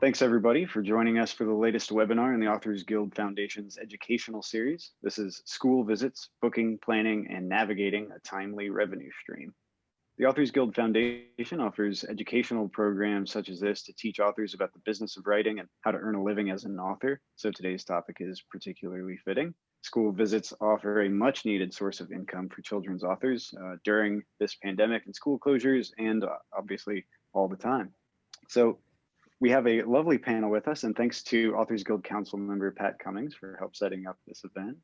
Thanks everybody for joining us for the latest webinar in the Authors Guild Foundation's educational series. This is School Visits, Booking, Planning, and Navigating a Timely Revenue Stream. The Authors Guild Foundation offers educational programs such as this to teach authors about the business of writing and how to earn a living as an author. So today's topic is particularly fitting. School visits offer a much needed source of income for children's authors during this pandemic and school closures, and obviously all the time. So we have a lovely panel with us, and thanks to Authors Guild Council member Pat Cummings for help setting up this event.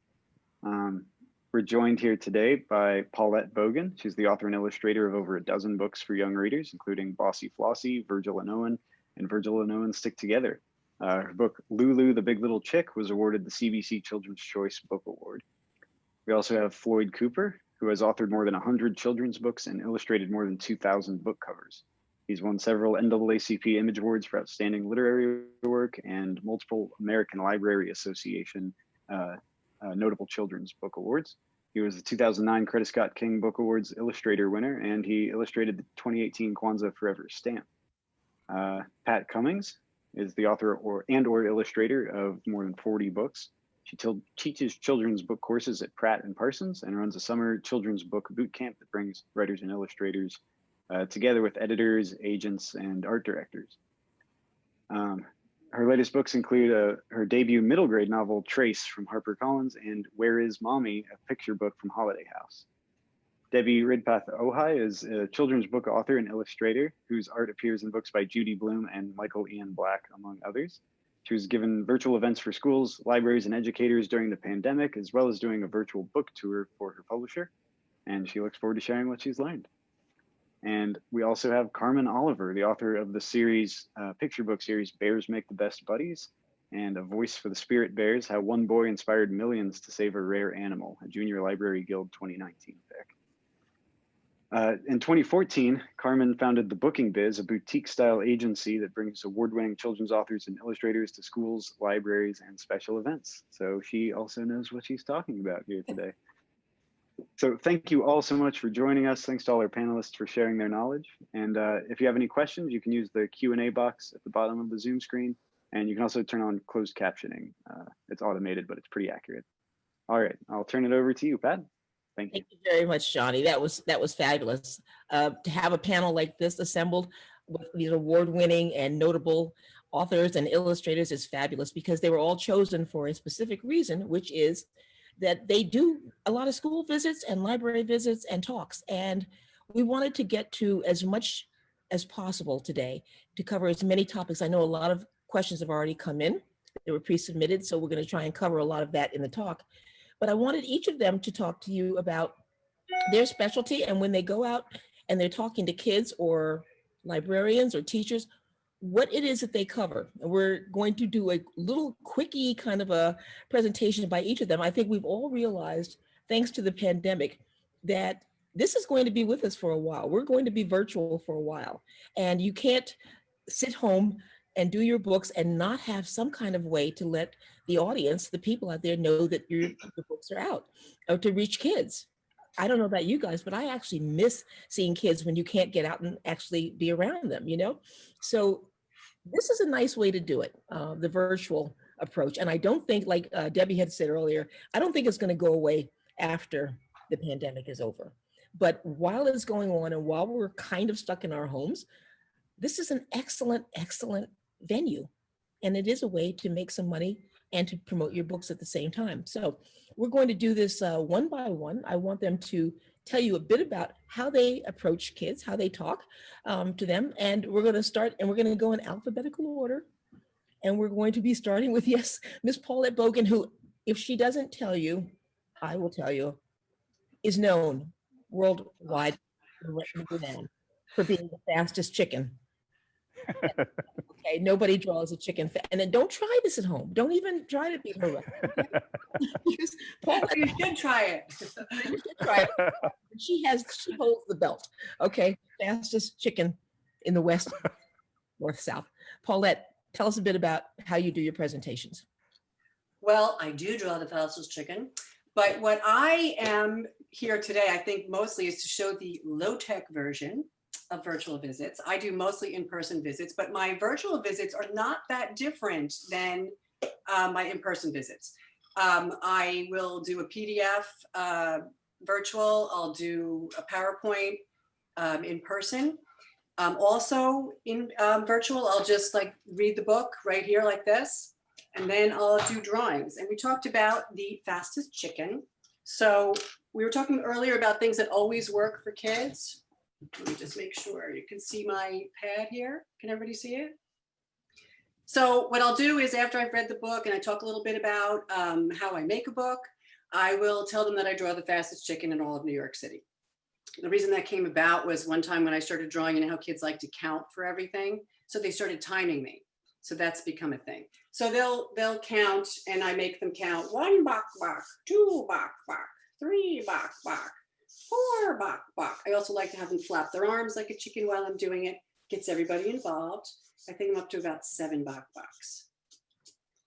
We're joined here today by Paulette Bogan. She's the author and illustrator of over a dozen books for young readers, including Bossy Flossie, Virgil and Owen, and Virgil and Owen Stick Together. Her book, Lulu, the Big Little Chick, was awarded the CBC Children's Choice Book Award. We also have Floyd Cooper, who has authored more than 100 children's books and illustrated more than 2,000 book covers. He's won several NAACP Image Awards for outstanding literary work and multiple American Library Association notable children's book awards. He was the 2009 Coretta Scott King Book Awards illustrator winner, and he illustrated the 2018 Kwanzaa Forever stamp. Pat Cummings is the author or illustrator of more than 40 books. She teaches children's book courses at Pratt and Parsons and runs a summer children's book boot camp that brings writers and illustrators together with editors, agents, and art directors. Her latest books include her debut middle grade novel, Trace, from HarperCollins, and Where Is Mommy, a picture book from Holiday House. Debbie Ridpath Ojai is a children's book author and illustrator whose art appears in books by Judy Blume and Michael Ian Black, among others. She was given virtual events for schools, libraries, and educators during the pandemic, as well as doing a virtual book tour for her publisher. And she looks forward to sharing what she's learned. And we also have Carmen Oliver, the author of the series, picture book series, Bears Make the Best Buddies, and A Voice for the Spirit Bears, How One Boy Inspired Millions to Save a Rare Animal, a Junior Library Guild 2019 pick. In 2014, Carmen founded The Booking Biz, a boutique-style agency that brings award-winning children's authors and illustrators to schools, libraries, and special events. So she also knows what she's talking about here today. So thank you all so much for joining us. Thanks to all our panelists for sharing their knowledge. And if you have any questions, you can use the Q&A box at the bottom of the Zoom screen. And you can also turn on closed captioning. It's automated, but it's pretty accurate. All right, I'll turn it over to you, Pat. Thank you. Thank you very much, Johnny. That was fabulous. To have a panel like this assembled with these award-winning and notable authors and illustrators is fabulous because they were all chosen for a specific reason, which is that they do a lot of school visits and library visits and talks. And we wanted to get to as much as possible today to cover as many topics. I know a lot of questions have already come in. They were pre-submitted, so we're going to try and cover a lot of that in the talk. But I wanted each of them to talk to you about their specialty, and when they go out and they're talking to kids or librarians or teachers, what it is that they cover. And we're going to do a little quickie kind of a presentation by each of them. I think we've all realized, thanks to the pandemic, that this is going to be with us for a while. We're going to be virtual for a while. And you can't sit home and do your books and not have some kind of way to let the audience, the people out there, know that your books are out, or to reach kids. I don't know about you guys, but I actually miss seeing kids when you can't get out and actually be around them, you know? So this is a nice way to do it, the virtual approach. And I don't think, like Debbie had said earlier, I don't think it's going to go away after the pandemic is over. But while it's going on and while we're kind of stuck in our homes, this is an excellent, excellent venue. And it is a way to make some money and to promote your books at the same time. So we're going to do this one by one. I want them to tell you a bit about how they approach kids, how they talk to them. And we're going to start, and we're going to go in alphabetical order. And we're going to be starting with, yes, Miss Paulette Bogan, who, if she doesn't tell you, I will tell you, is known worldwide for being the fastest chicken. Okay, nobody draws a chicken. And then don't try this at home. Don't even try to beat her up. You should try it. You should try it. She holds the belt. Okay, fastest chicken in the West, North, South. Paulette, tell us a bit about how you do your presentations. Well, I do draw the fastest chicken, but what I am here today, I think mostly is to show the low-tech version of virtual visits. I do mostly in-person visits, but my virtual visits are not that different than my in-person visits. I will do a PDF virtual. I'll do a PowerPoint in person. Also in virtual, I'll just like read the book right here like this, and then I'll do drawings. And we talked about the fastest chicken. So we were talking earlier about things that always work for kids. Let me just make sure you can see my pad here. Can everybody see it? So what I'll do is after I've read the book and I talk a little bit about how I make a book, I will tell them that I draw the fastest chicken in all of New York City. The reason that came about was one time when I started drawing, you know how kids like to count for everything. So they started timing me. So that's become a thing. So they'll count and I make them count 1 bok bok, 2 bok bok, 3 bok bok, 4 bok bok. I also like to have them flap their arms like a chicken while I'm doing it. Gets everybody involved. I think I'm up to about 7 bok boks.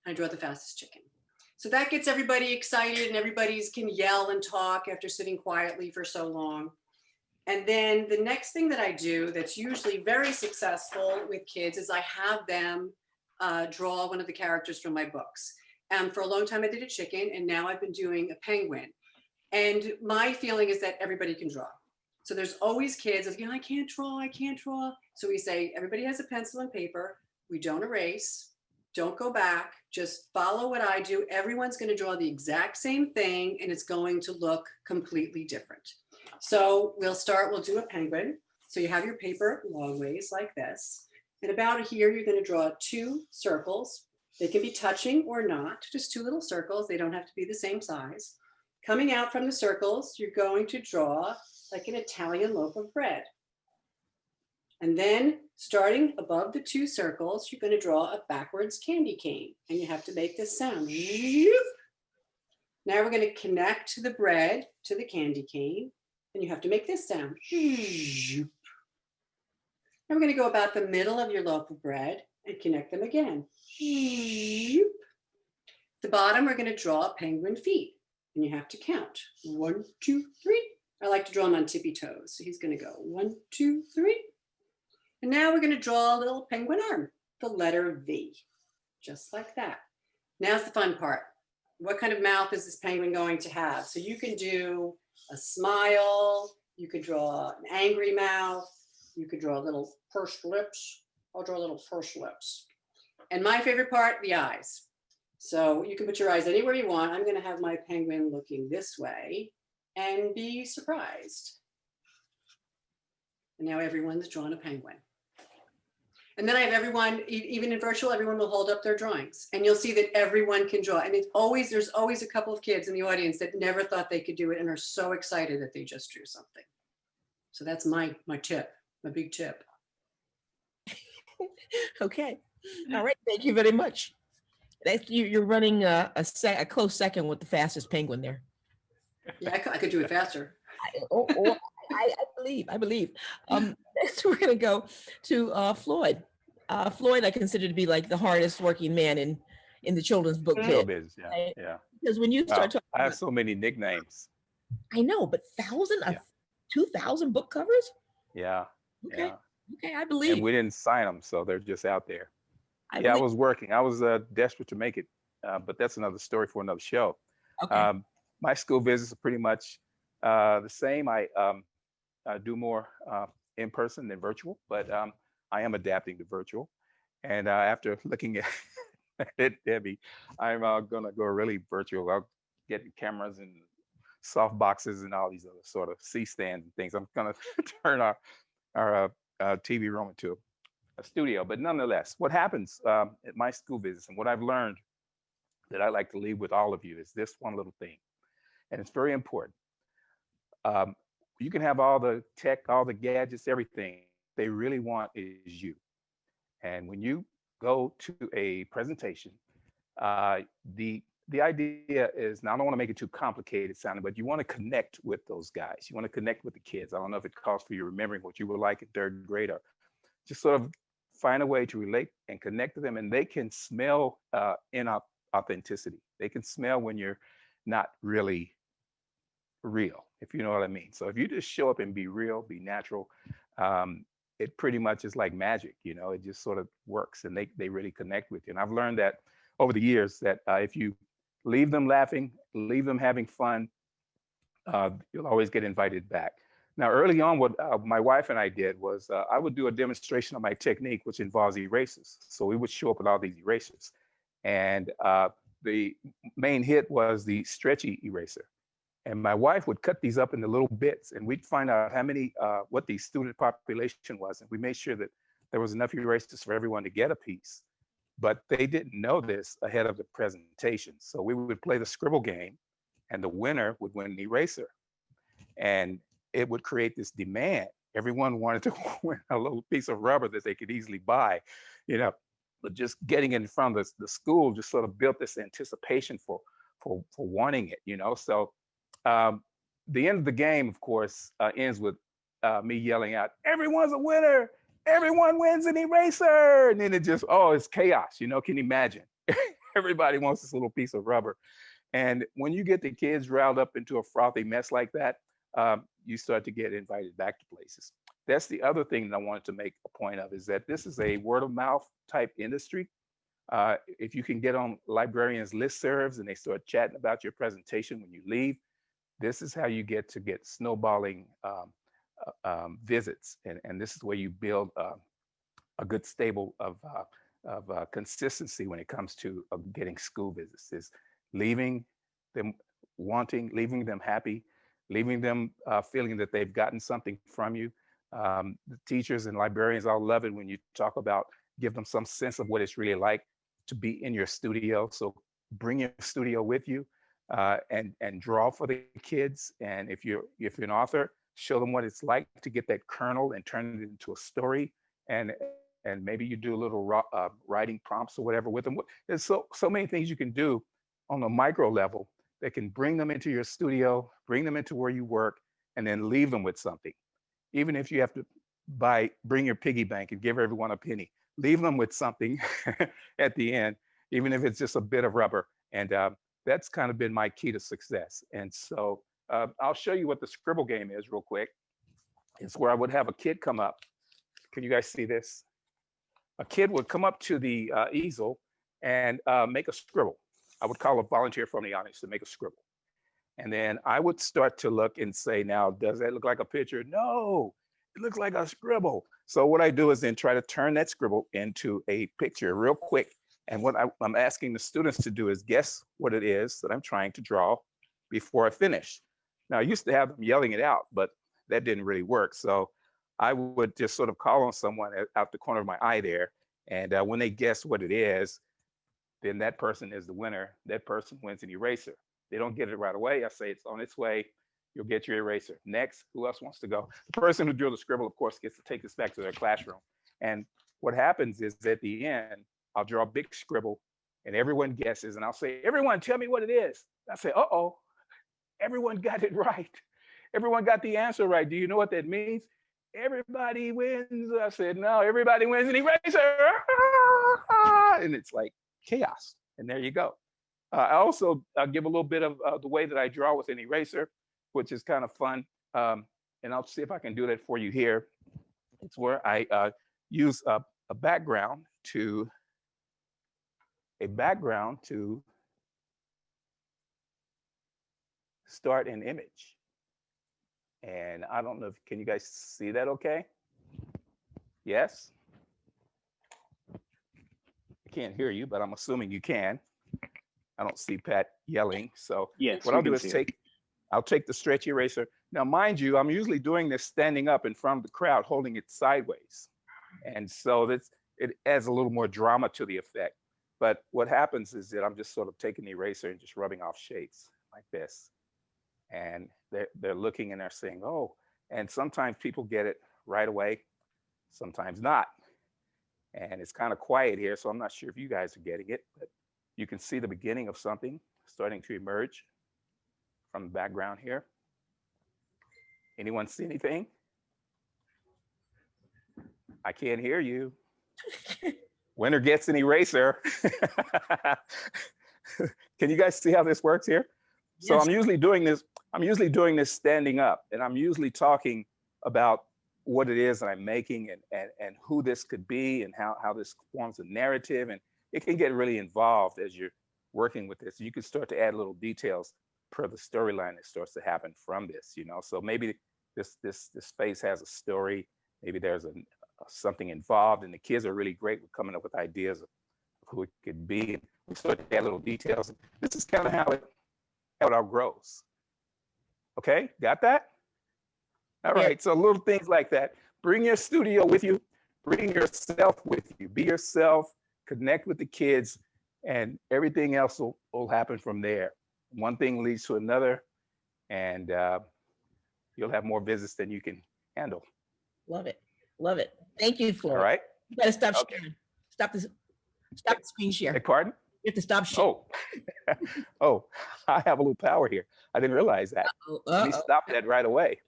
I draw the fastest chicken. So that gets everybody excited and everybody's can yell and talk after sitting quietly for so long. And then the next thing that I do that's usually very successful with kids is I have them draw one of the characters from my books. And for a long time I did a chicken, and now I've been doing a penguin. And my feeling is that everybody can draw. So there's always kids, you know, I can't draw, I can't draw. So we say, everybody has a pencil and paper. We don't erase, don't go back, just follow what I do. Everyone's going to draw the exact same thing and it's going to look completely different. So we'll do a penguin. So you have your paper long ways like this. And about here, you're going to draw 2 circles. They can be touching or not, just 2 little circles. They don't have to be the same size. Coming out from the circles, you're going to draw like an Italian loaf of bread. And then starting above the 2 circles, you're going to draw a backwards candy cane. And you have to make this sound. Now we're going to connect the bread to the candy cane. And you have to make this sound. Now we're going to go about the middle of your loaf of bread and connect them again. The bottom, we're going to draw penguin feet. And you have to count. 1, 2, 3. I like to draw them on tippy toes. So he's going to go 1, 2, 3. And now we're going to draw a little penguin arm, the letter V, just like that. Now's the fun part. What kind of mouth is this penguin going to have? So you can do a smile, you could draw an angry mouth, you could draw little pursed lips. I'll draw little pursed lips. And my favorite part, the eyes. So you can put your eyes anywhere you want. I'm going to have my penguin looking this way and be surprised. And now everyone's drawn a penguin. And then I have everyone, even in virtual, everyone will hold up their drawings and you'll see that everyone can draw. And there's always a couple of kids in the audience that never thought they could do it and are so excited that they just drew something. So that's my tip, my big tip. Okay. All right. Thank you very much. You're running a close second with the fastest penguin there. Yeah, I could do it faster. I believe. Next, we're going to go to Floyd. Floyd, I consider to be like the hardest working man in the children's book biz. Yeah, right? yeah. Because when you start talking, I have so many nicknames. I know, but 2,000 book covers? Yeah. Okay. Yeah. Okay, I believe. And we didn't sign them, so they're just out there. I was working. I was desperate to make it, but that's another story for another show. Okay. My school visits are pretty much the same. I do more in person than virtual, but I am adapting to virtual. And after looking at it, Debbie, I'm gonna go really virtual. I'll get cameras and soft boxes and all these other sort of C-stands and things. I'm gonna turn our TV room into a studio. But nonetheless, what happens at my school visits and what I've learned that I like to leave with all of you is this one little thing, and it's very important. You can have all the tech, all the gadgets, everything. They really want is you. And when you go to a presentation, the idea is, now I don't want to make it too complicated sounding, but you want to connect with those guys. You want to connect with the kids. I don't know if it calls for you remembering what you were like in 3rd grade, or just sort of find a way to relate and connect to them. And they can smell inauthenticity. They can smell when you're not really real, if you know what I mean. So if you just show up and be real, be natural, it pretty much is like magic, you know, it just sort of works, and they really connect with you. And I've learned that over the years that if you leave them laughing, leave them having fun, you'll always get invited back. Now, early on, what my wife and I did was I would do a demonstration of my technique, which involves erasers. So we would show up with all these erasers. And the main hit was the stretchy eraser. And my wife would cut these up into little bits, and we'd find out how many, what the student population was. And we made sure that there was enough erasers for everyone to get a piece. But they didn't know this ahead of the presentation. So we would play the scribble game, and the winner would win an eraser. And it would create this demand. Everyone wanted to win a little piece of rubber that they could easily buy, you know. But just getting in front of the school just sort of built this anticipation for wanting it, you know. So the end of the game, of course, ends with me yelling out, "Everyone's a winner! Everyone wins an eraser!" And then it just, oh, it's chaos, you know. Can you imagine? Everybody wants this little piece of rubber. And when you get the kids riled up into a frothy mess like that, you start to get invited back to places. That's the other thing that I wanted to make a point of, is that this is a word of mouth type industry. If you can get on librarians' listservs and they start chatting about your presentation when you leave, this is how you get snowballing visits. And this is where you build a good stable of consistency when it comes to getting school visits, is leaving them wanting, leaving them happy, leaving them feeling that they've gotten something from you. The teachers and librarians all love it when you talk about, give them some sense of what it's really like to be in your studio. So bring your studio with you and draw for the kids. And if you're an author, show them what it's like to get that kernel and turn it into a story. And maybe you do a little writing prompts or whatever with them. There's so many things you can do on a micro level that can bring them into your studio, bring them into where you work, and then leave them with something. Even if you have to bring your piggy bank and give everyone a penny, leave them with something at the end, even if it's just a bit of rubber. And that's kind of been my key to success. And so I'll show you what the scribble game is real quick. It's where I would have a kid come up. Can you guys see this? A kid would come up to the easel and make a scribble. I would call a volunteer from the audience to make a scribble. And then I would start to look and say, now, does that look like a picture? No, it looks like a scribble. So what I do is then try to turn that scribble into a picture real quick. And what I'm asking the students to do is guess what it is that I'm trying to draw before I finish. Now, I used to have them yelling it out, but that didn't really work. So I would just sort of call on someone out the corner of my eye there. And when they guess what it is, then that person is the winner. That person wins an eraser. They don't get it right away. I say it's on its way. You'll get your eraser. Next, who else wants to go? The person who drew the scribble, of course, gets to take this back to their classroom. And what happens is at the end, I'll draw a big scribble and everyone guesses. And I'll say, everyone, tell me what it is. I say, uh-oh, everyone got it right. Everyone got the answer right. Do you know what that means? Everybody wins. I said, no, everybody wins an eraser. And it's like chaos. And there you go. I also give a little bit of the way that I draw with an eraser, which is kind of fun. And I'll see if I can do that for you here. It's where I use a background to start an image. And I don't know if, can you guys see that okay? Yes? I can't hear you, but I'm assuming you can. I don't see Pat yelling. So yes, what I'll do is I'll take the stretch eraser. Now, mind you, I'm usually doing this standing up in front of the crowd, holding it sideways. And so it adds a little more drama to the effect. But what happens is that I'm just sort of taking the eraser and just rubbing off shapes like this. And they're looking and they're saying, oh, and sometimes people get it right away, sometimes not. And it's kind of quiet here, so I'm not sure if you guys are getting it, but you can see the beginning of something starting to emerge from the background here. Anyone see anything? I can't hear you. Winner gets an eraser. Can you guys see how this works here? So yes. I'm usually doing this standing up, and I'm usually talking about what it is that I'm making and who this could be and how this forms a narrative. And it can get really involved as you're working with this. You can start to add little details per the storyline that starts to happen from this, you know. So maybe this space has a story, maybe there's something involved, and the kids are really great with coming up with ideas of who it could be. And we start to add little details. This is kind of how it all grows. Okay, got that? All right, so little things like that. Bring your studio with you, bring yourself with you, be yourself, connect with the kids, and everything else will happen from there. One thing leads to another, and you'll have more visits than you can handle. Love it. Love it. Thank you, Floyd. All right. You gotta stop sharing. Stop the screen share. Beg pardon? You have to stop sharing. Oh. Oh, I have a little power here. I didn't realize that. Let me stop that right away.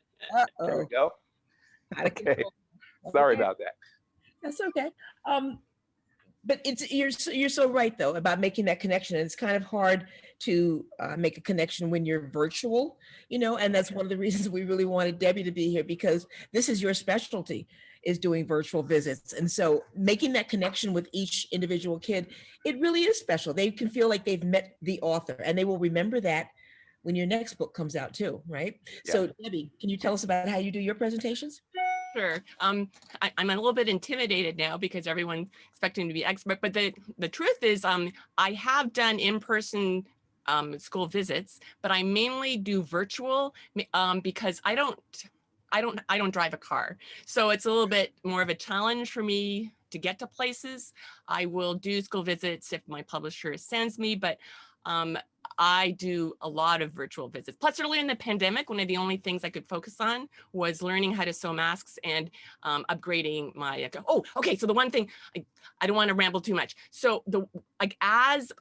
There we go. Okay. Sorry about that. That's okay. But you're so right though about making that connection. And it's kind of hard to make a connection when you're virtual, you know, and that's one of the reasons we really wanted Debbie to be here, because this is your specialty, is doing virtual visits. And so making that connection with each individual kid, it really is special. They can feel like they've met the author, and they will remember that when your next book comes out too, right? Yeah. So Debbie, can you tell us about how you do your presentations? Sure. I'm a little bit intimidated now because everyone's expecting to be expert, but the truth is I have done in-person school visits, but I mainly do virtual because I don't drive a car. So it's a little bit more of a challenge for me to get to places. I will do school visits if my publisher sends me, but I do a lot of virtual visits. Plus, earlier in the pandemic, one of the only things I could focus on was learning how to sew masks and upgrading my. Oh, okay. So the one thing, I don't want to ramble too much. So as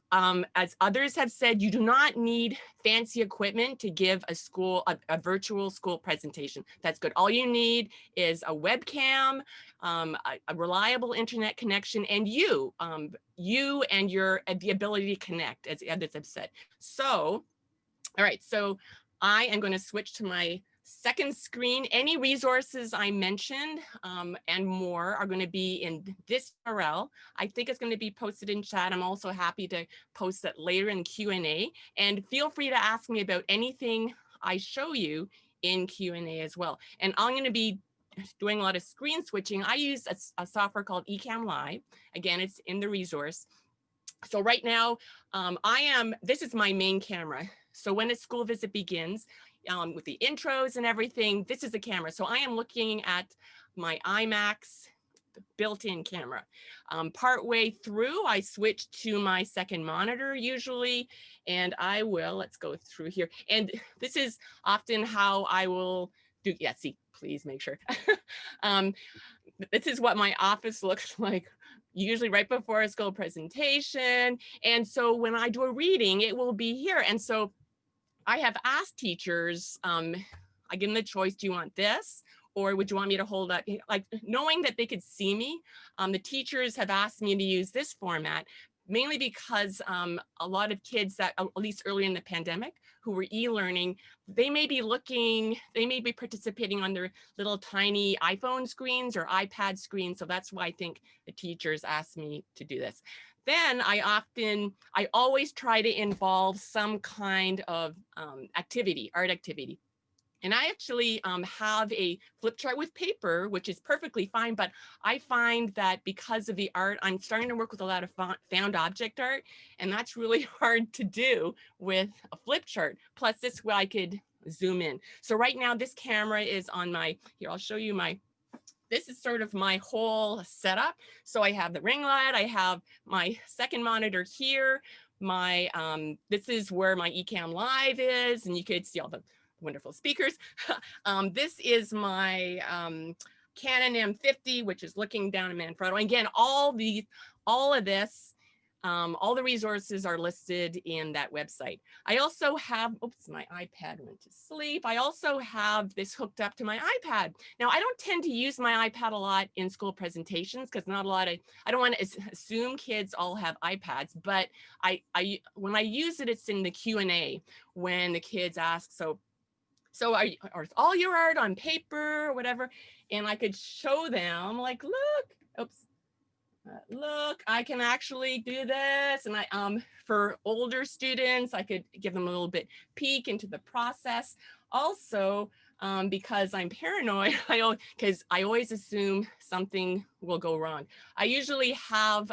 others have said, you do not need fancy equipment to give a virtual school presentation. That's good. All you need is a webcam, a reliable internet connection, and you and the ability to connect, as others have said. So, all right, so I am going to switch to my second screen. Any resources I mentioned and more are going to be in this URL. I think it's going to be posted in chat. I'm also happy to post that later in Q&A, and feel free to ask me about anything I show you in Q&A as well. And I'm going to be doing a lot of screen switching. I use a software called Ecamm Live. Again, it's in the resource. So right now, this is my main camera. So when a school visit begins, with the intros and everything, this is the camera. So I am looking at my IMAX built-in camera. Partway through, I switch to my second monitor usually, and let's go through here. And this is often how I will do, yeah, see, please make sure. This is what my office looks like, usually right before a school presentation. And so when I do a reading, it will be here. And so I have asked teachers, I give them the choice, do you want this? Or would you want me to hold up? Like, knowing that they could see me, the teachers have asked me to use this format, mainly because a lot of kids that, at least early in the pandemic, who were e-learning, they may be participating on their little tiny iPhone screens or iPad screens. So that's why I think the teachers asked me to do this. Then I always try to involve some kind of art activity. And I actually have a flip chart with paper, which is perfectly fine, but I find that because of the art, I'm starting to work with a lot of found object art, and that's really hard to do with a flip chart. Plus this way I could zoom in. So right now this camera is on here, I'll show you this is sort of my whole setup. So I have the ring light, I have my second monitor here, this is where my Ecamm Live is, and you could see all the wonderful speakers. This is my Canon M50, which is looking down at Manfrotto. Again, all of this, all the resources are listed in that website. I also have, oops, my iPad went to sleep. I also have this hooked up to my iPad. Now, I don't tend to use my iPad a lot in school presentations because I don't want to assume kids all have iPads, but when I use it, it's in the Q&A when the kids ask. So So or all your art on paper or whatever. And I could show them like, look, I can actually do this. And for older students, I could give them a little bit peek into the process. Also, because I'm paranoid, because I always assume something will go wrong. I usually have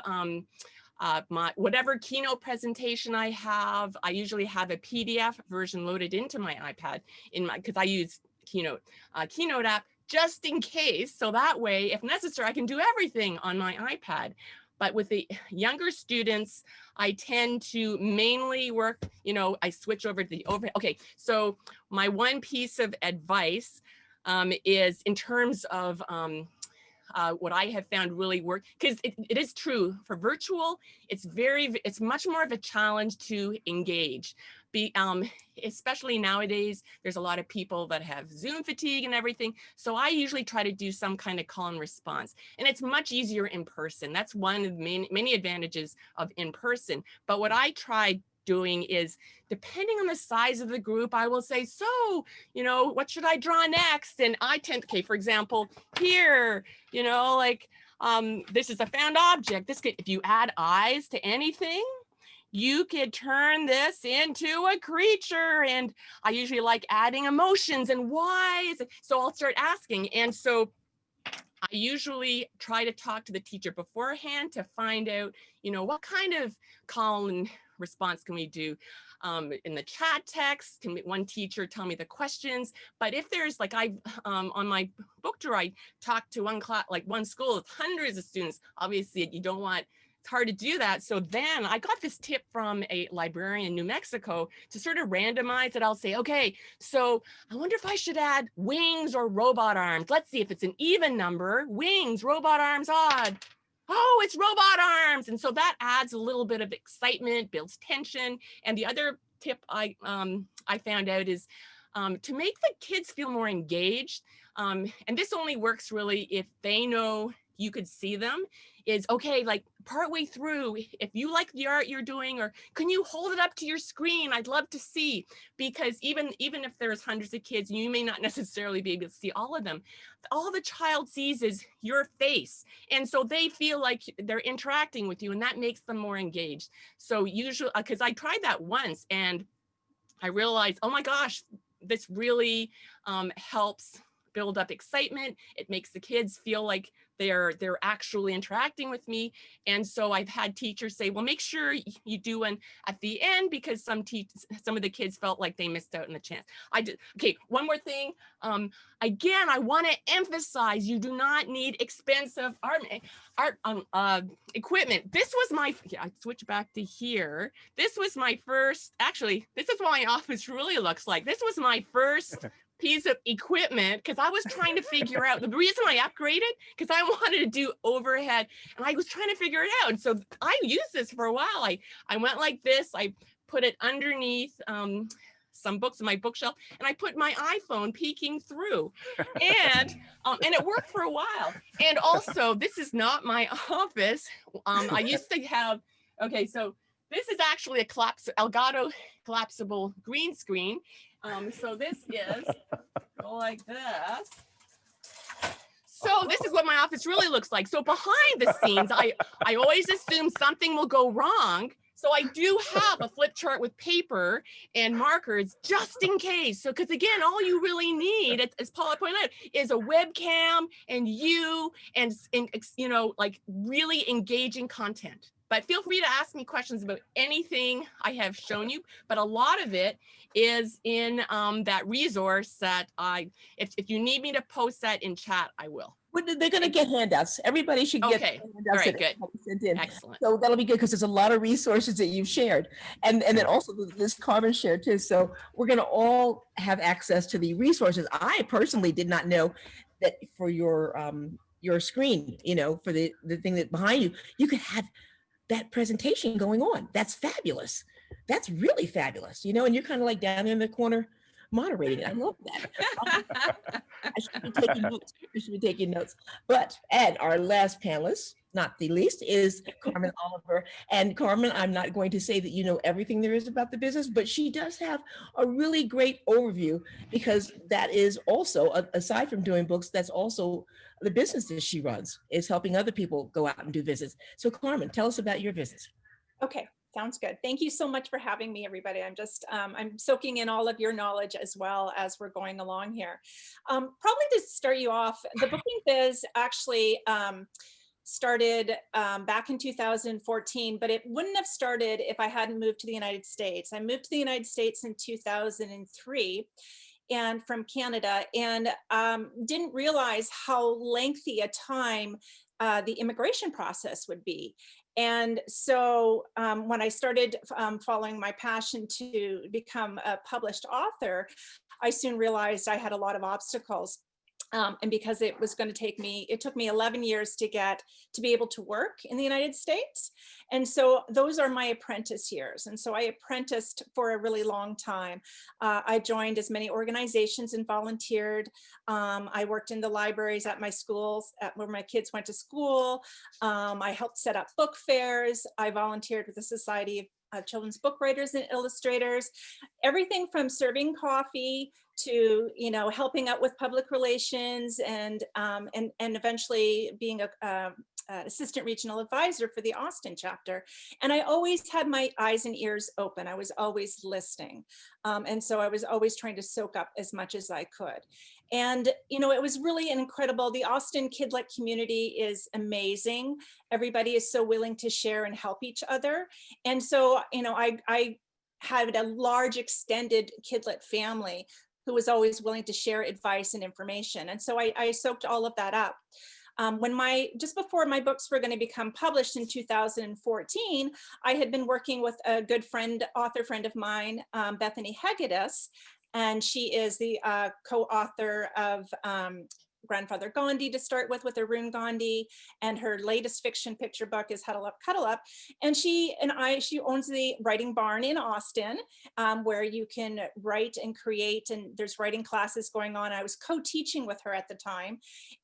my whatever keynote presentation I have, I usually have a PDF version loaded into my iPad because I use Keynote app just in case. So that way, if necessary, I can do everything on my iPad. But with the younger students, I tend to mainly work, I switch over to the overhead. Okay, so my one piece of advice is in terms of what I have found really work, because it is true for virtual, it's much more of a challenge to engage. Especially nowadays, there's a lot of people that have Zoom fatigue and everything. So I usually try to do some kind of call and response, and it's much easier in person. That's one of the many advantages of in person. But what I try doing is, depending on the size of the group, I will say, so, what should I draw next? And I tend, okay, for example, here, this is a found object. This could, if you add eyes to anything, you could turn this into a creature. And I usually like adding emotions and why. So I'll start asking. And so I usually try to talk to the teacher beforehand to find out, what kind of call and response can we do? In the chat text, can one teacher tell me the questions? But if there's on my book tour, I talked to one class, one school with hundreds of students. Obviously, you don't want, it's hard to do that. So then I got this tip from a librarian in New Mexico to sort of randomize it. I'll say, okay, so I wonder if I should add wings or robot arms. Let's see if it's an even number, wings, robot arms, odd. Oh, it's robot arms. And so that adds a little bit of excitement, builds tension. And the other tip I found out is to make the kids feel more engaged. And this only works really if they know you could see them, is okay, partway through, if you like the art you're doing, or can you hold it up to your screen? I'd love to see, because even if there's hundreds of kids, you may not necessarily be able to see all of them. All the child sees is your face. And so they feel like they're interacting with you, and that makes them more engaged. So usually, because I tried that once and I realized, oh my gosh, this really helps build up excitement. It makes the kids feel like they're actually interacting with me. And so I've had teachers say, well, make sure you do one at the end, because some of the kids felt like they missed out on the chance. Okay, one more thing. Again, I want to emphasize, you do not need expensive art equipment. This was I switch back to here. This was my first, actually, this is what my office really looks like. This was my first piece of equipment, because I was trying to figure out the reason I upgraded, because I wanted to do overhead, and I was trying to figure it out. And so I used this for a while. I went like this. I put it underneath some books in my bookshelf, and I put my iPhone peeking through, and it worked for a while. And also, this is not my office. I used to have, okay, so this is actually a Elgato collapsible green screen. So this is like this. So this is what my office really looks like. So behind the scenes, I always assume something will go wrong. So I do have a flip chart with paper and markers just in case. So, because again, all you really need, as Paulette pointed out, is a webcam and really engaging content. But feel free to ask me questions about anything I have shown you. But a lot of it is in that resource that if you need me to post that in chat, I will. They're going to get handouts. Everybody should get okay. handouts. All right, good. Sent in. Excellent. So that'll be good, because there's a lot of resources that you've shared. And then also this Carmen shared too. So we're going to all have access to the resources. I personally did not know that for your screen, for the thing that behind you could have that presentation going on. That's fabulous. That's really fabulous, and you're kind of like down in the corner moderating. I love that. I should be taking notes. But, and our last panelist not the least, is Carmen Oliver. And Carmen, I'm not going to say that you know everything there is about the business, but she does have a really great overview, because that is also, aside from doing books, that's also the business that she runs, is helping other people go out and do visits. So Carmen, tell us about your visits. Okay, sounds good. Thank you so much for having me, everybody. I'm just, I'm soaking in all of your knowledge as well as we're going along here. Probably to start you off, the booking biz actually started back in 2014, but it wouldn't have started if I hadn't moved to the United States. I moved to the United States in 2003 and from Canada, and didn't realize how lengthy a time the immigration process would be. And so when I started following my passion to become a published author, I soon realized I had a lot of obstacles. And because it was going to take me, it took me 11 years to be able to work in the United States. And so those are my apprentice years. And so I apprenticed for a really long time. I joined as many organizations and volunteered. I worked in the libraries at my schools, where my kids went to school. I helped set up book fairs. I volunteered with the Society of Children's Book Writers and Illustrators. Everything from serving coffee to, you know, helping out with public relations, and eventually being a assistant regional advisor for the Austin chapter. And I always had my eyes and ears open. I was always listening. And so I was always trying to soak up as much as I could. And, you know, it was really incredible. The Austin Kidlet community is amazing. Everybody is so willing to share and help each other. And so, you know, I had a large extended Kidlet family who was always willing to share advice and information. And so I soaked all of that up. Just before my books were going to become published in 2014, I had been working with a good friend, author friend of mine, Bethany Hegedus, and she is the co-author of Grandfather Gandhi to start with Arun Gandhi, and her latest fiction picture book is Huddle Up, Cuddle Up. And she owns the Writing Barn in Austin, where you can write and create, and there's writing classes going on. I was co-teaching with her at the time,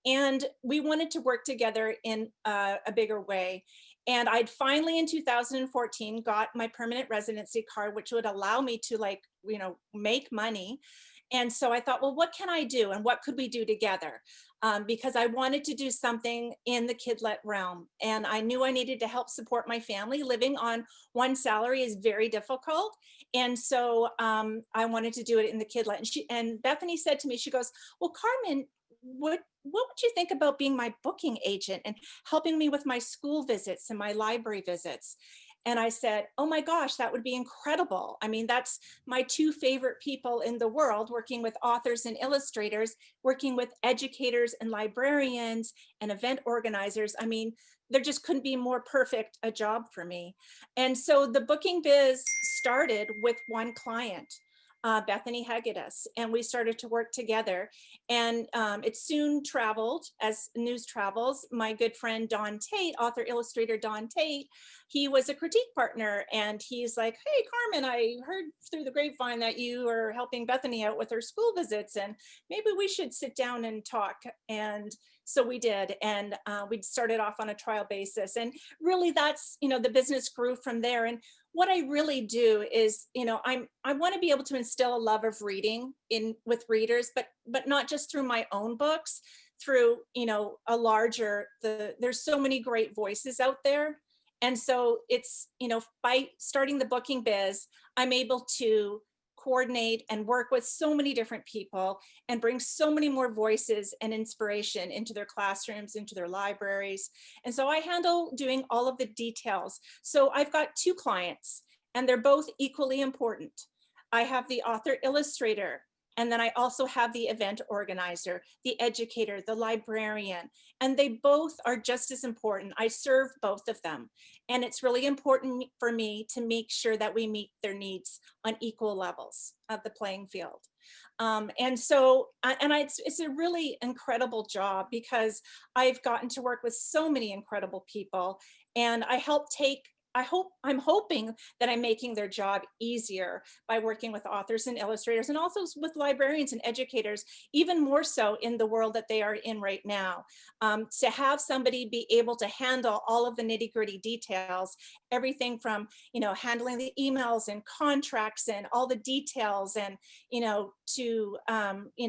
and we wanted to work together in a bigger way. And I'd finally in 2014 got my permanent residency card, which would allow me to, like, you know, make money. And so I thought, well, what can I do and what could we do together? Because I wanted to do something in the Kidlet realm. And I knew I needed to help support my family. Living on one salary is very difficult. And so I wanted to do it in the Kidlet. And Bethany said to me, she goes, well, Carmen, what would you think about being my booking agent and helping me with my school visits and my library visits? And I said, oh my gosh, that would be incredible. I mean, that's my two favorite people in the world, working with authors and illustrators, working with educators and librarians and event organizers. I mean, there just couldn't be more perfect a job for me. And so the booking biz started with one client, Bethany Hegedus, and we started to work together. And it soon traveled as news travels. My good friend Don Tate, author illustrator Don Tate, he was a critique partner, and he's like, hey Carmen, I heard through the grapevine that you are helping Bethany out with her school visits, and maybe we should sit down and talk. And so we did, and we started off on a trial basis, and really that's, you know, the business grew from there. And what I really do is, you know, I want to be able to instill a love of reading with readers, but not just through my own books, through, you know, there's so many great voices out there. And so it's, you know, by starting the booking biz, I'm able to coordinate and work with so many different people and bring so many more voices and inspiration into their classrooms, into their libraries. And so I handle doing all of the details. So I've got two clients, and they're both equally important. I have the author illustrator, and then I also have the event organizer, the educator, the librarian, and they both are just as important. I serve both of them. And it's really important for me to make sure that we meet their needs on equal levels of the playing field. It's a really incredible job because I've gotten to work with so many incredible people, and I help take I'm hoping that I'm making their job easier by working with authors and illustrators, and also with librarians and educators, even more so in the world that they are in right now. To have somebody be able to handle all of the nitty-gritty details, everything from, handling the emails and contracts and all the details, and, to,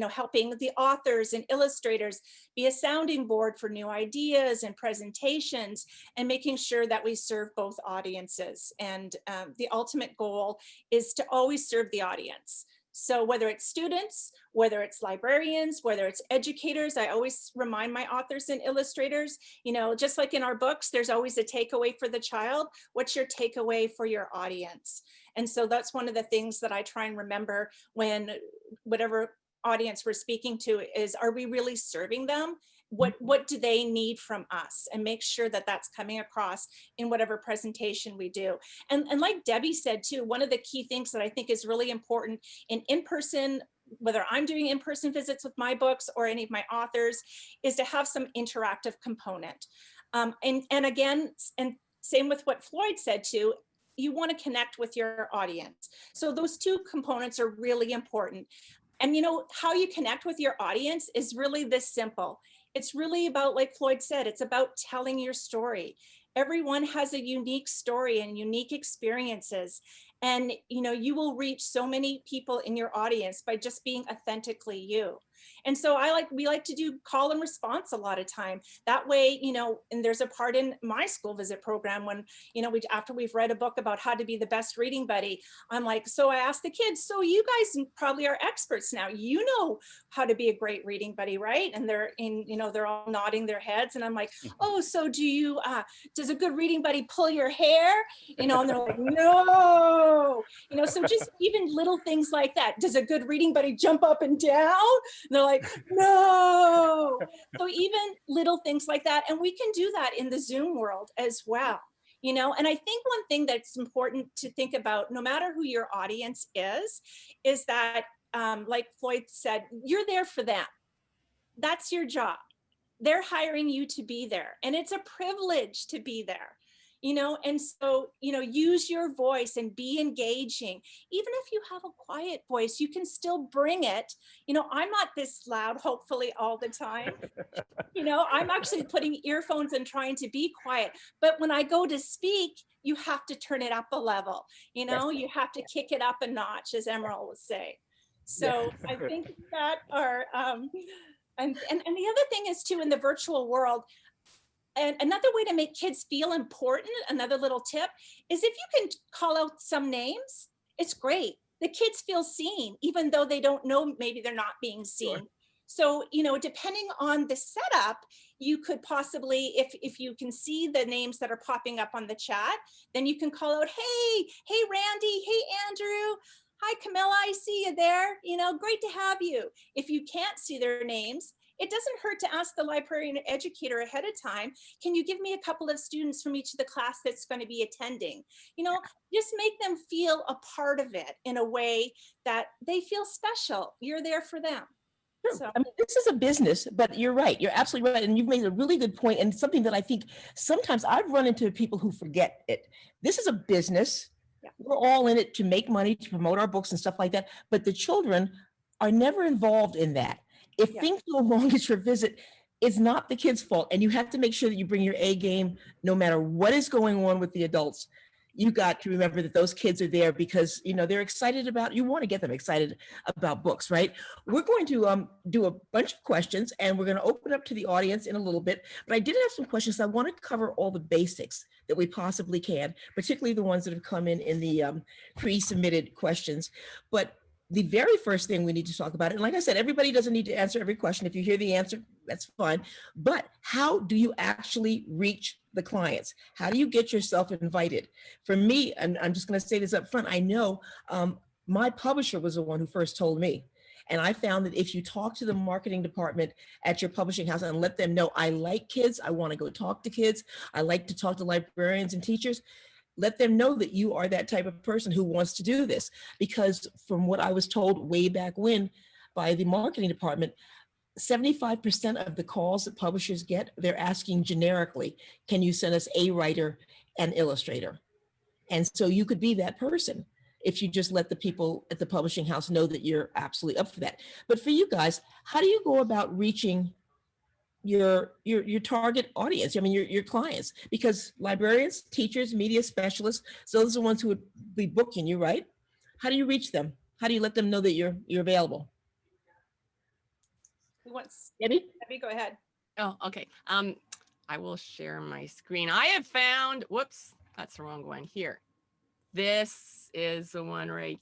helping the authors and illustrators be a sounding board for new ideas and presentations, and making sure that we serve both audiences. And the ultimate goal is to always serve the audience. So whether it's students, whether it's librarians, whether it's educators, I always remind my authors and illustrators, just like in our books, there's always a takeaway for the child. What's your takeaway for your audience? And so that's one of the things that I try and remember when whatever audience we're speaking to is, are we really serving them? What do they need from us? And make sure that that's coming across in whatever presentation we do. And like Debbie said too, one of the key things that I think is really important in-person, whether I'm doing in-person visits with my books or any of my authors, is to have some interactive component. And again, and same with what Floyd said too, you want to connect with your audience. So those two components are really important. And how you connect with your audience is really this simple. It's really about, like Floyd said, it's about telling your story. Everyone has a unique story and unique experiences. And you will reach so many people in your audience by just being authentically you. And so we like to do call and response a lot of time. That way, and there's a part in my school visit program when, after we've read a book about how to be the best reading buddy, I'm like, so I asked the kids, so you guys probably are experts now. You know how to be a great reading buddy, right? And they're all nodding their heads. And I'm like, oh, so does a good reading buddy pull your hair? And they're like, no. So just even little things like that. Does a good reading buddy jump up and down? And they're like, no. So even little things like that. And we can do that in the Zoom world as well. And I think one thing that's important to think about, no matter who your audience is that, like Floyd said, you're there for them. That's your job. They're hiring you to be there. And it's a privilege to be there. And so, use your voice and be engaging. Even if you have a quiet voice, you can still bring it. I'm not this loud, hopefully, all the time. I'm actually putting earphones and trying to be quiet. But when I go to speak, you have to turn it up a level. You have to kick it up a notch, as Emerald would say. So I think that are, and the other thing is too, in the virtual world, and another way to make kids feel important, another little tip, is if you can call out some names, it's great. The kids feel seen, even though they don't know, maybe they're not being seen. Sure. So, depending on the setup, you could possibly, if you can see the names that are popping up on the chat, then you can call out, hey, Randy, hey, Andrew, hi, Camilla, I see you there. Great to have you. If you can't see their names, it doesn't hurt to ask the librarian or educator ahead of time, can you give me a couple of students from each of the class that's going to be attending? Just make them feel a part of it in a way that they feel special. You're there for them. Sure. So. I mean, this is a business, but you're right. You're absolutely right. And you've made a really good point, and something that I think sometimes I've run into people who forget it. This is a business. Yeah. We're all in it to make money, to promote our books and stuff like that. But the children are never involved in that. If things go wrong at your visit, it's not the kid's fault. And you have to make sure that you bring your A game, no matter what is going on with the adults. You got to remember that those kids are there because, they're excited about, you want to get them excited about books, right? We're going to do a bunch of questions, and we're going to open up to the audience in a little bit. But I did have some questions. I want to cover all the basics that we possibly can, particularly the ones that have come in the pre-submitted questions. But the very first thing we need to talk about, and like I said, everybody doesn't need to answer every question. If you hear the answer, that's fine. But how do you actually reach the clients? How do you get yourself invited? For me, and I'm just going to say this up front, I know my publisher was the one who first told me. And I found that if you talk to the marketing department at your publishing house and let them know, I like kids, I want to go talk to kids, I like to talk to librarians and teachers, let them know that you are that type of person who wants to do this. Because from what I was told way back when by the marketing department, 75% of the calls that publishers get, they're asking generically, can you send us a writer and illustrator? And so you could be that person if you just let the people at the publishing house know that you're absolutely up for that. But for you guys, how do you go about reaching your target audience? I mean, your clients, because librarians, teachers, media specialists, so those are the ones who would be booking you, right? How do you reach them? How do you let them know that you're available? Who wants? Debbie? Debbie, go ahead. Oh, okay. I will share my screen. I have found, whoops, that's the wrong one here. This is the one right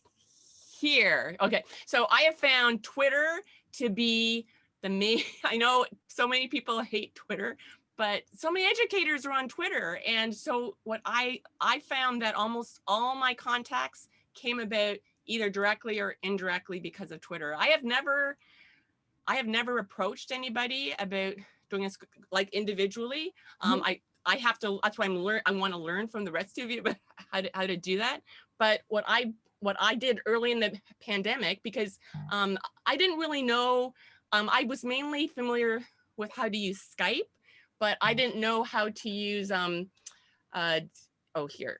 here. Okay, so I have found Twitter to be the main, I know so many people hate Twitter, but so many educators are on Twitter. And so what I found that almost all my contacts came about either directly or indirectly because of Twitter. I have never approached anybody about doing this like individually. I have to, that's why I want to learn from the rest of you about how to do that. But what I did early in the pandemic, because I didn't really know, I was mainly familiar with how to use Skype, but I didn't know how to use, oh, here.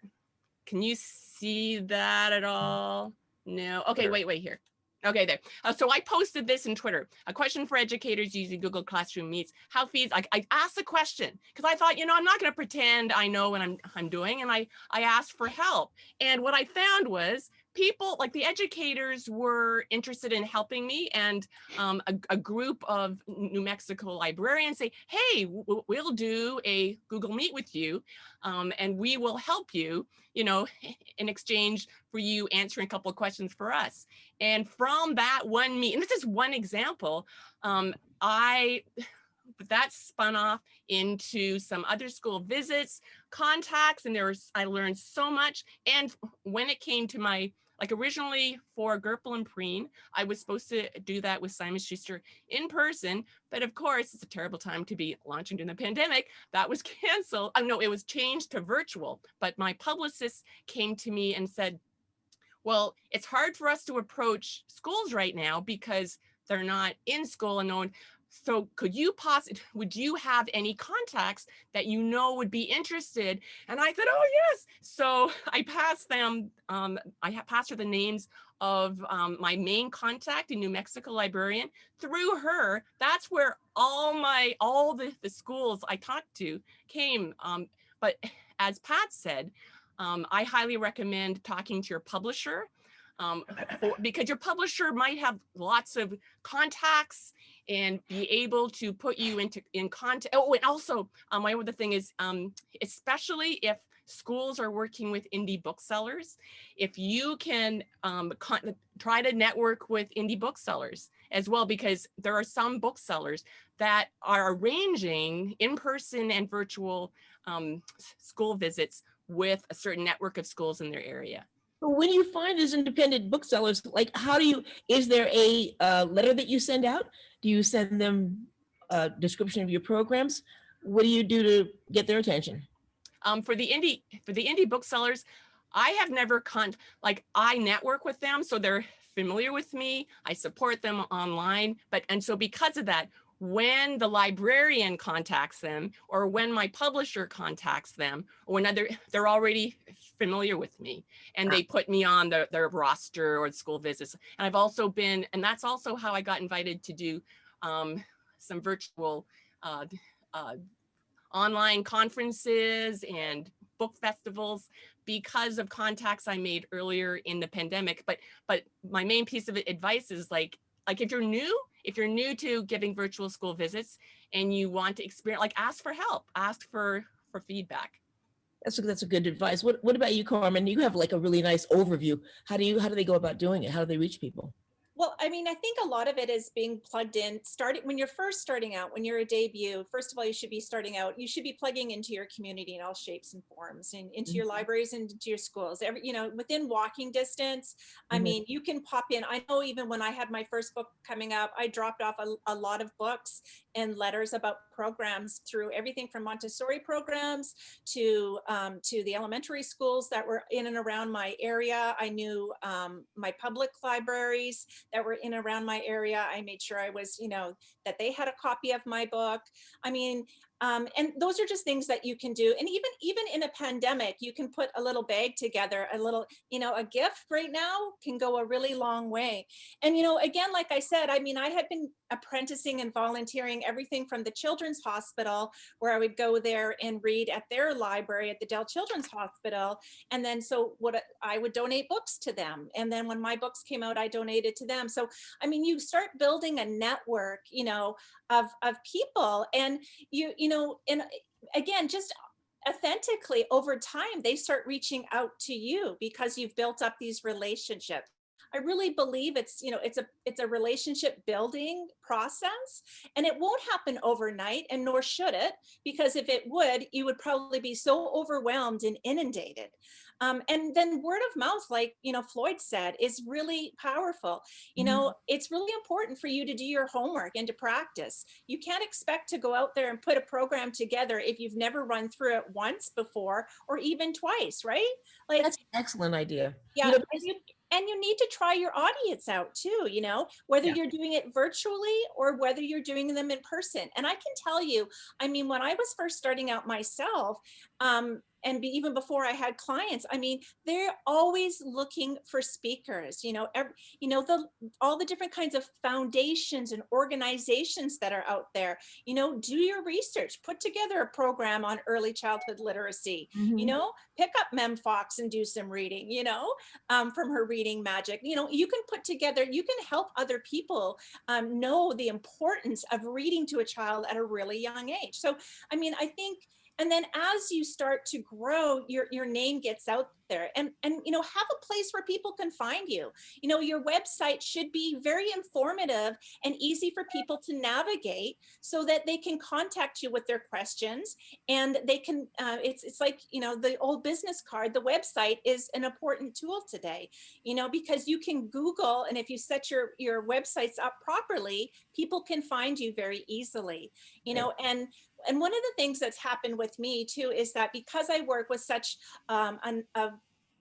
Can you see that at all? No, okay, wait here. Okay, there. So I posted this in Twitter. A question for educators using Google Classroom Meets. How fees? I asked a question because I thought, I'm not going to pretend I know what I'm doing, and I asked for help. And what I found was people, like the educators, were interested in helping me, and a group of New Mexico librarians say, "Hey, we'll do a Google Meet with you, and we will help you, in exchange for you answering a couple of questions for us." And from that one meet, and this is one example, that spun off into some other school visits, contacts, and I learned so much. And when it came to my, like originally for Gerpel and Preen, I was supposed to do that with Simon Schuster in person, but of course it's a terrible time to be launching during the pandemic. That was canceled. No, it was changed to virtual, but my publicist came to me and said, well, it's hard for us to approach schools right now because they're not in school and no one. So would you have any contacts that would be interested? And I said, oh yes. So I passed them, passed her the names of my main contact, a New Mexico librarian. Through her, that's where all the schools I talked to came. But as Pat said, I highly recommend talking to your publisher because your publisher might have lots of contacts and be able to put you in contact. Oh, and also my other thing is, especially if schools are working with indie booksellers, if you can try to network with indie booksellers as well, because there are some booksellers that are arranging in-person and virtual school visits with a certain network of schools in their area. But when you find these independent booksellers, like is there a letter that you send out? Do you send them a description of your programs? What do you do to get their attention? For the indie booksellers, I have never I network with them, so they're familiar with me. I support them online, and so because of that, when the librarian contacts them, or when my publisher contacts them, or when they're already familiar with me, and they put me on their roster or school visits. And I've also been, and that's also how I got invited to do some virtual online conferences and book festivals because of contacts I made earlier in the pandemic. But my main piece of advice is like if you're new to giving virtual school visits and you want to experience, ask for help, ask for feedback. That's a good advice. What about you, Carmen? You have a really nice overview. How do they go about doing it? How do they reach people? Well, I mean, I think a lot of it is being plugged in, when you're first starting out, when you're a debut. First of all, you should be plugging into your community in all shapes and forms, and into your libraries and into your schools, within walking distance. I mean, you can pop in. I know even when I had my first book coming up, I dropped off a lot of books and letters about programs, through everything from Montessori programs to the elementary schools that were in and around my area. I knew my public libraries that were in and around my area. I made sure I was, that they had a copy of my book. I mean, And those are just things that you can do. And even in a pandemic, you can put a little bag together, a little, a gift right now can go a really long way. And, again, like I said, I mean, I had been apprenticing and volunteering everything from the Children's Hospital, where I would go there and read at their library at the Dell Children's Hospital. And then I would donate books to them. And then when my books came out, I donated to them. So, I mean, you start building a network, of people, and and again, just authentically over time, they start reaching out to you because you've built up these relationships. I really believe it's a relationship building process, and it won't happen overnight, and nor should it, because if it would, you would probably be so overwhelmed and inundated. And then word of mouth, like, Floyd said, is really powerful. It's really important for you to do your homework and to practice. You can't expect to go out there and put a program together if you've never run through it once before or even twice, right? Like, That's an excellent idea. yeah. And you need to try your audience out too, whether you're doing it virtually or whether you're doing them in person. And I can tell you, I mean, when I was first starting out myself, even before I had clients, I mean, they're always looking for speakers, all the different kinds of foundations and organizations that are out there. Do your research, put together a program on early childhood literacy, pick up Mem Fox and do some reading, from her reading magic. You can put together, you can help other people know the importance of reading to a child at a really young age. So, I mean, I think, and then as you start to grow, your name gets out there, and have a place where people can find you. Your website should be very informative and easy for people to navigate so that they can contact you with their questions, and they can, it's like, the old business card, the website is an important tool today, because you can Google, and if you set your websites up properly, people can find you very easily, and one of the things that's happened with me too is that because I work with such an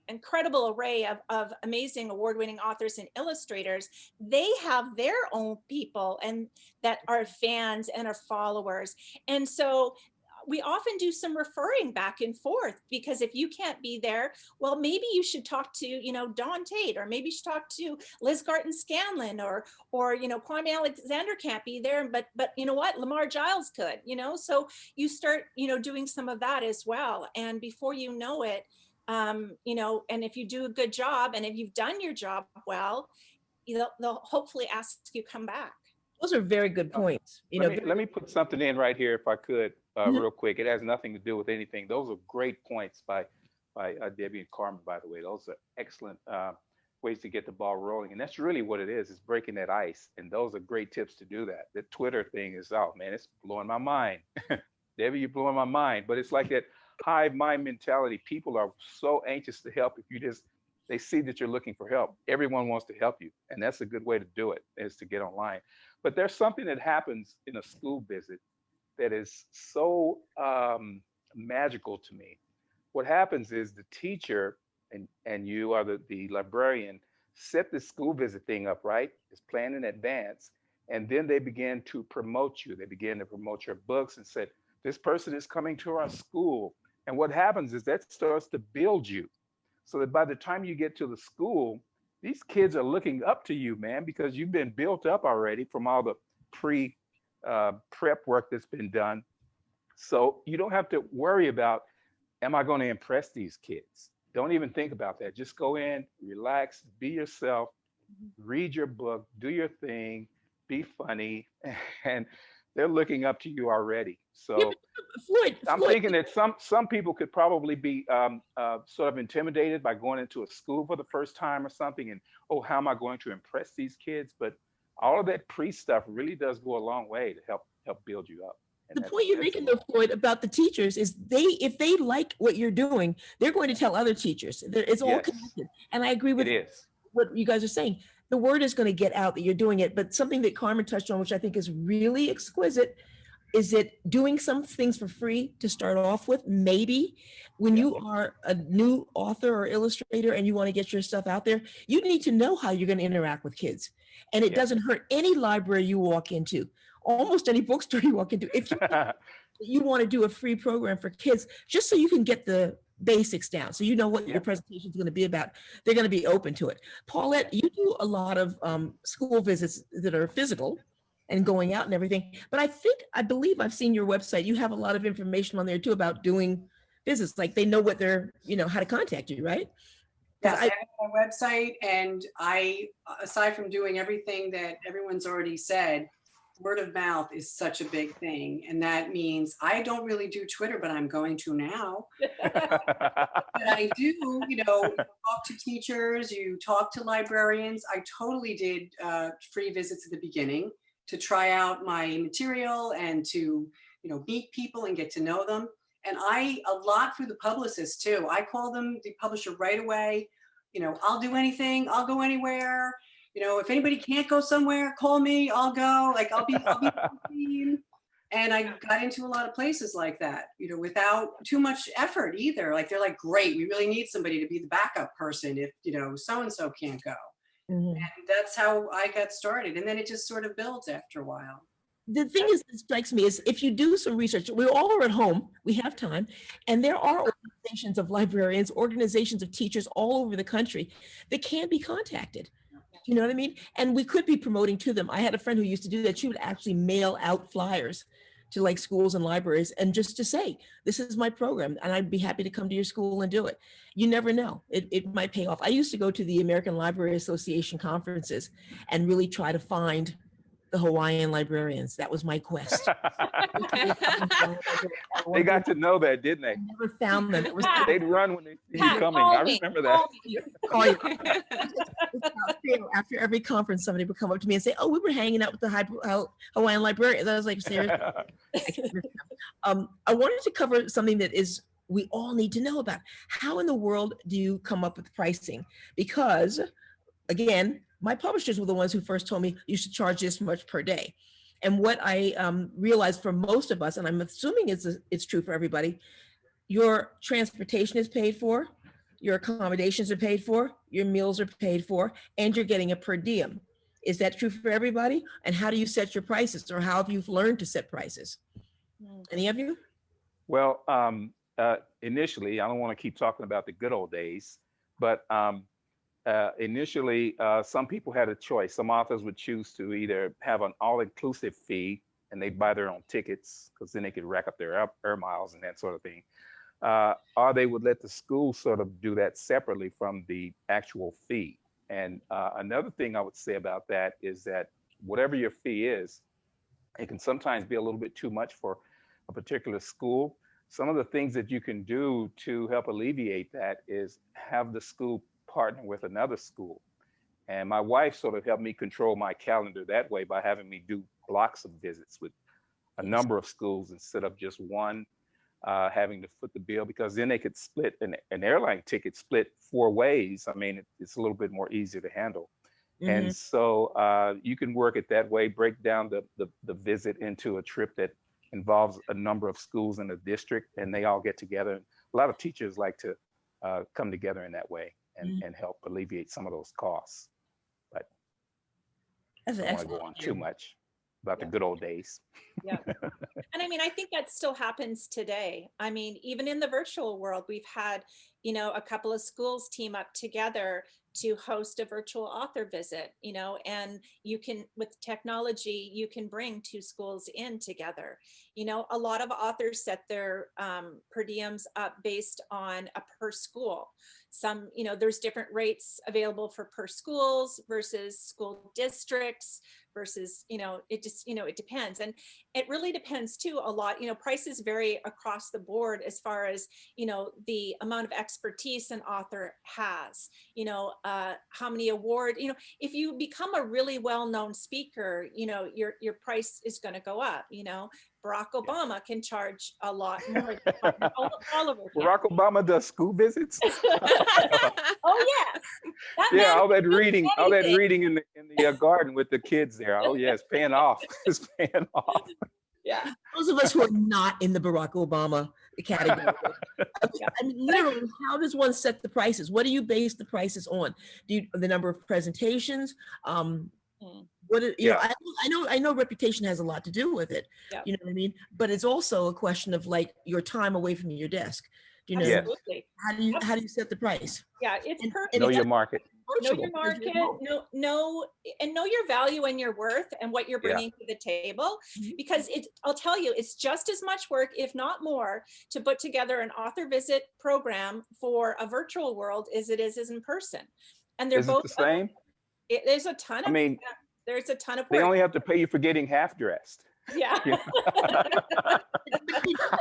incredible array of amazing award-winning authors and illustrators, they have their own people and that are fans and are followers. And so we often do some referring back and forth, because if you can't be there, well, maybe you should talk to, Dawn Tate, or maybe you should talk to Liz Garten Scanlon, or Kwame Alexander can't be there, but you know what, Lamar Giles could, so you start, doing some of that as well. And before you know it, and if you do a good job, and if you've done your job well, they'll hopefully ask you come back. Those are very good points. Let me put something in right here, if I could, real quick. It has nothing to do with anything. Those are great points by Debbie and Carmen, by the way. Those are excellent ways to get the ball rolling. And that's really what it is breaking that ice. And those are great tips to do that. The Twitter thing is out, man. It's blowing my mind. Debbie, you're blowing my mind. But it's like that hive mind mentality. People are so anxious to help. If they see that you're looking for help. Everyone wants to help you. And that's a good way to do it, is to get online. But there's something that happens in a school visit that is so magical to me. What happens is the teacher and you are the librarian set the school visit thing up, right? It's planned in advance. And then they begin to promote you. They begin to promote your books and say, this person is coming to our school. And what happens is that starts to build you. So that by the time you get to the school, these kids are looking up to you, man, because you've been built up already from all the prep work that's been done. So you don't have to worry about, am I going to impress these kids? Don't even think about that. Just go in, relax, be yourself, read your book, do your thing, be funny, and they're looking up to you already. So Floyd, I'm thinking that some people could probably be sort of intimidated by going into a school for the first time or something, and, oh, how am I going to impress these kids? But all of that pre-stuff really does go a long way to help build you up. The point you're making, though, Floyd, about the teachers is if they like what you're doing, they're going to tell other teachers. It's all connected. And I agree with what you guys are saying. The word is going to get out that you're doing it. But something that Carmen touched on, which I think is really exquisite, is it doing some things for free to start off with. Maybe when you are a new author or illustrator and you want to get your stuff out there, you need to know how you're going to interact with kids. And it doesn't hurt any library you walk into, almost any bookstore you walk into. If you you want to do a free program for kids, just so you can get the basics down. So you know what your presentation is going to be about. They're going to be open to it. Paulette, you do a lot of school visits that are physical and going out and everything. But I believe I've seen your website. You have a lot of information on there too about doing visits. Like they know what they're, how to contact you, right? Yes, I have my website, and I, aside from doing everything that everyone's already said, word of mouth is such a big thing. And that means I don't really do Twitter, but I'm going to now. But I do, you talk to teachers, you talk to librarians. I totally did free visits at the beginning to try out my material and to, meet people and get to know them. And a lot through the publicist too. I call them the publisher right away. I'll do anything, I'll go anywhere. If anybody can't go somewhere, call me, I'll go. Like I'll be team. And I got into a lot of places like that, without too much effort either. Like they're like, great, we really need somebody to be the backup person if, so-and-so can't go. And that's how I got started. And then it just sort of builds after a while. The thing is, that strikes me is if you do some research, we all are at home, we have time, and there are organizations of librarians, organizations of teachers all over the country that can be contacted. You know what I mean? And we could be promoting to them. I had a friend who used to do that. She would actually mail out flyers to like schools and libraries and just to say, this is my program and I'd be happy to come to your school and do it. You never know. It might pay off. I used to go to the American Library Association conferences and really try to find the Hawaiian librarians. That was my quest. They got to know that, didn't they? I never found them. They'd run when they see you coming. I remember that. After every conference, somebody would come up to me and say, "Oh, we were hanging out with the Hawaiian librarians." I was like, "Seriously?" I wanted to cover something that we all need to know about. How in the world do you come up with pricing? Because, again, my publishers were the ones who first told me you should charge this much per day. And what I realized for most of us, and I'm assuming it's true for everybody, your transportation is paid for, your accommodations are paid for, your meals are paid for, and you're getting a per diem. Is that true for everybody? And how do you set your prices, or how have you learned to set prices? Any of you? Well, initially, I don't want to keep talking about the good old days, but initially, some people had a choice. Some authors would choose to either have an all-inclusive fee and they buy their own tickets because then they could rack up their air miles and that sort of thing. Or they would let the school sort of do that separately from the actual fee. And another thing I would say about that is that whatever your fee is, it can sometimes be a little bit too much for a particular school. Some of the things that you can do to help alleviate that is have the school partner with another school. And my wife sort of helped me control my calendar that way by having me do blocks of visits with a number of schools instead of just one having to foot the bill, because then they could split an airline ticket split 4 ways. I mean, it's a little bit more easier to handle. And so you can work it that way, break down the visit into a trip that involves a number of schools in a district, and they all get together. A lot of teachers like to come together in that way and help alleviate some of those costs. But I don't want to go on too much about the good old days. Yeah. And I mean, I think that still happens today. I mean, even in the virtual world, we've had, a couple of schools team up together to host a virtual author visit, and you can, with technology, you can bring 2 schools in together. A lot of authors set their per diems up based on a per school. Some, there's different rates available for per schools versus school districts versus, it just, it depends. And it really depends too a lot, prices vary across the board as far as, the amount of expertise an author has, how many award, if you become a really well-known speaker, your price is going to go up, Barack Obama can charge a lot more than Oliver can. Barack Obama does school visits. Oh yes. All that reading in the garden with the kids there. Oh yes, paying off. It's paying off. Yeah. Those of us who are not in the Barack Obama category. I mean, literally, how does one set the prices? What do you base the prices on? The number of presentations, What it, you know, Yeah. I know reputation has a lot to do with it. Yeah. You know what I mean? But it's also a question of like your time away from your desk. Do you know? Yes. Absolutely. How do you set the price? Yeah, it's And, perfect. and Know it your doesn't market. Know virtual your because you're market, remote. know your value and your worth and what you're Yeah. bringing to the table. Mhm. Because I'll tell you, it's just as much work, if not more, to put together an author visit program for a virtual world as it is in person. And they're Is it both, the same? there's a ton I of, mean, there's a ton of they work. only have to pay you for getting half dressed. Yeah. You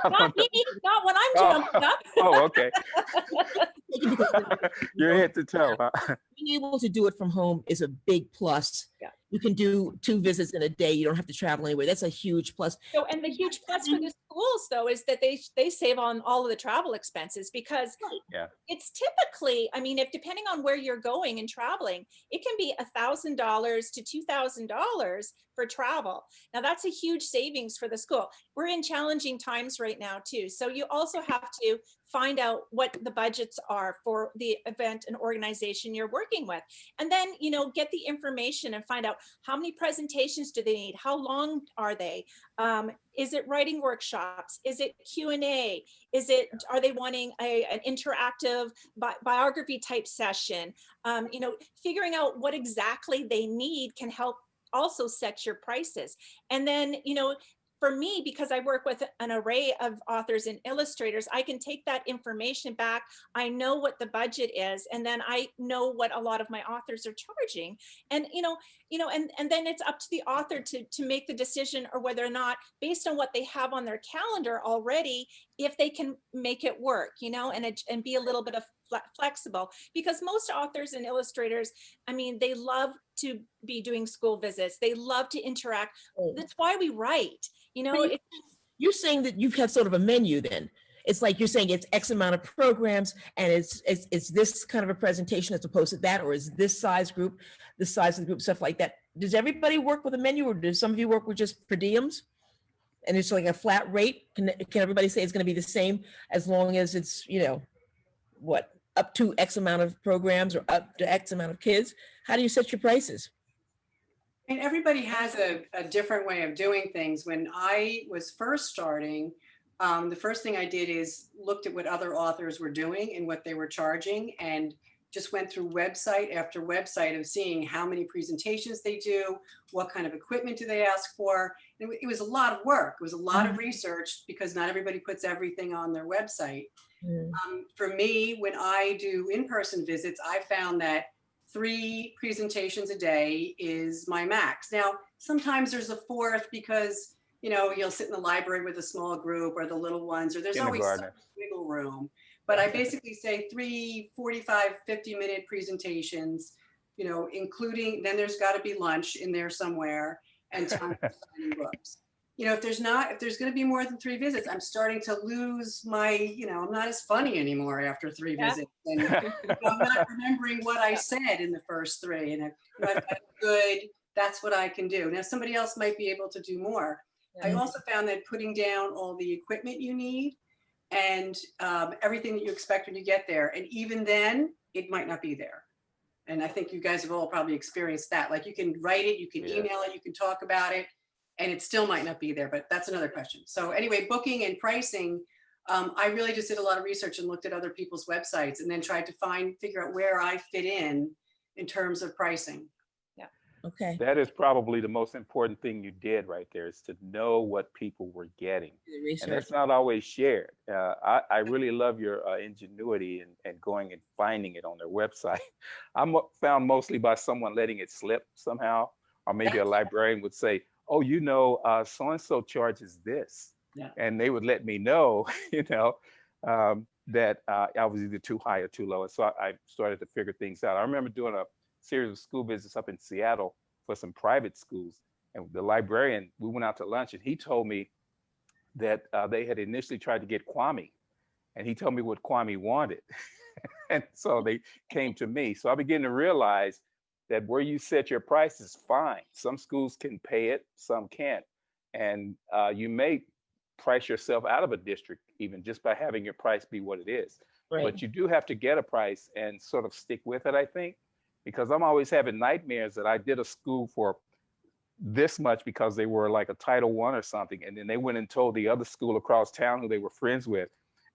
Not me, not when I'm Oh. jumping up. Oh, okay. You're head to toe, huh? Being able to do it from home is a big plus. Yeah. You can do 2 visits in a day. You don't have to travel anywhere. That's a huge plus. So, and the huge plus for the schools though is that they save on all of the travel expenses, because Yeah. it's typically, I mean, if depending on where you're going and traveling, it can be $1,000 to $2,000 for travel. Now that's a huge savings for the school. We're in challenging times right now too. So you also have to find out what the budgets are for the event and organization you're working with. And then, you know, get the information and find out how many presentations do they need? How long are they? Is it writing workshops? Is it Q&A? Are they wanting an interactive biography type session? You know, figuring out what exactly they need can help also set your prices. And then, you know, for me, because I work with an array of authors and illustrators, I can take that information back. I know what the budget is, and then I know what a lot of my authors are charging. And and then it's up to the author to make the decision, or whether or not, based on what they have on their calendar already, if they can make it work, you know, and be a little bit of flexible. Because most authors and illustrators, I mean, they love to be doing school visits. They love to interact. That's why we write. You know, You're saying that you've had sort of a menu then. It's like you're saying it's X amount of programs and it's this kind of a presentation as opposed to that, or is this size group, the size of the group, stuff like that. Does everybody work with a menu, or does some of you work with just per diems? And it's like a flat rate? Can everybody say it's going to be the same as long as it's, you know, what, up to X amount of programs or up to X amount of kids? How do you set your prices? And everybody has a different way of doing things. When I was first starting, the first thing I did is looked at what other authors were doing and what they were charging, and just went through website after website of seeing how many presentations they do, what kind of equipment do they ask for. And it was a lot of work. It was a lot of research, because not everybody puts everything on their website. For me, when I do in-person visits, I found that 3 presentations a day is my max. Now, sometimes there's a 4th because, you know, you'll sit in the library with a small group, or the little ones, or there's always some wiggle room. But I basically say 3 45, 50-minute presentations, you know, including, then there's got to be lunch in there somewhere, and time for signing books. You know, if there's going to be more than 3 visits, I'm starting to lose my, you know, I'm not as funny anymore after 3 visits. And I'm not remembering what I said in the first 3. And I've got good, that's what I can do. Now, somebody else might be able to do more. I also found that putting down all the equipment you need and everything that you expect when you get there, and even then, it might not be there. And I think you guys have all probably experienced that. Like, you can write it, you can email it, you can talk about it, and it still might not be there, but that's another question. So anyway, booking and pricing, I really just did a lot of research and looked at other people's websites, and then tried to figure out where I fit in terms of pricing. Yeah. Okay. That is probably the most important thing you did right there, is to know what people were getting. And that's not always shared. I really love your ingenuity and going and finding it on their website. I'm found mostly by someone letting it slip somehow, or maybe a librarian would say, oh, you know, so-and-so charges this. Yeah. And they would let me know, you know, that I was either too high or too low. And so I started to figure things out. I remember doing a series of school visits up in Seattle for some private schools. And the librarian, we went out to lunch, and he told me that they had initially tried to get Kwame, and he told me what Kwame wanted. And so they came to me. So I began to realize that where you set your price is fine. Some schools can pay it, some can't. And you may price yourself out of a district even just by having your price be what it is. Right. But you do have to get a price and sort of stick with it, I think, because I'm always having nightmares that I did a school for this much because they were like a Title I or something. And then they went and told the other school across town who they were friends with.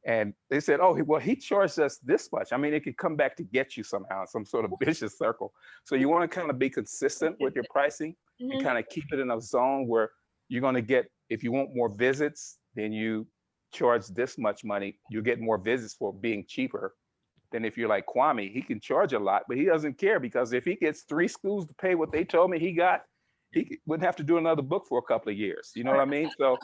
And they said, oh, well, he charged us this much. I mean, it could come back to get you somehow, some sort of vicious circle. So you want to kind of be consistent with your pricing and kind of keep it in a zone where you're going to get, if you want more visits, then you charge this much money. You get more visits for being cheaper than if you're like Kwame. He can charge a lot, but he doesn't care, because if he gets 3 schools to pay what they told me he got, he wouldn't have to do another book for a couple of years. You know what I mean? So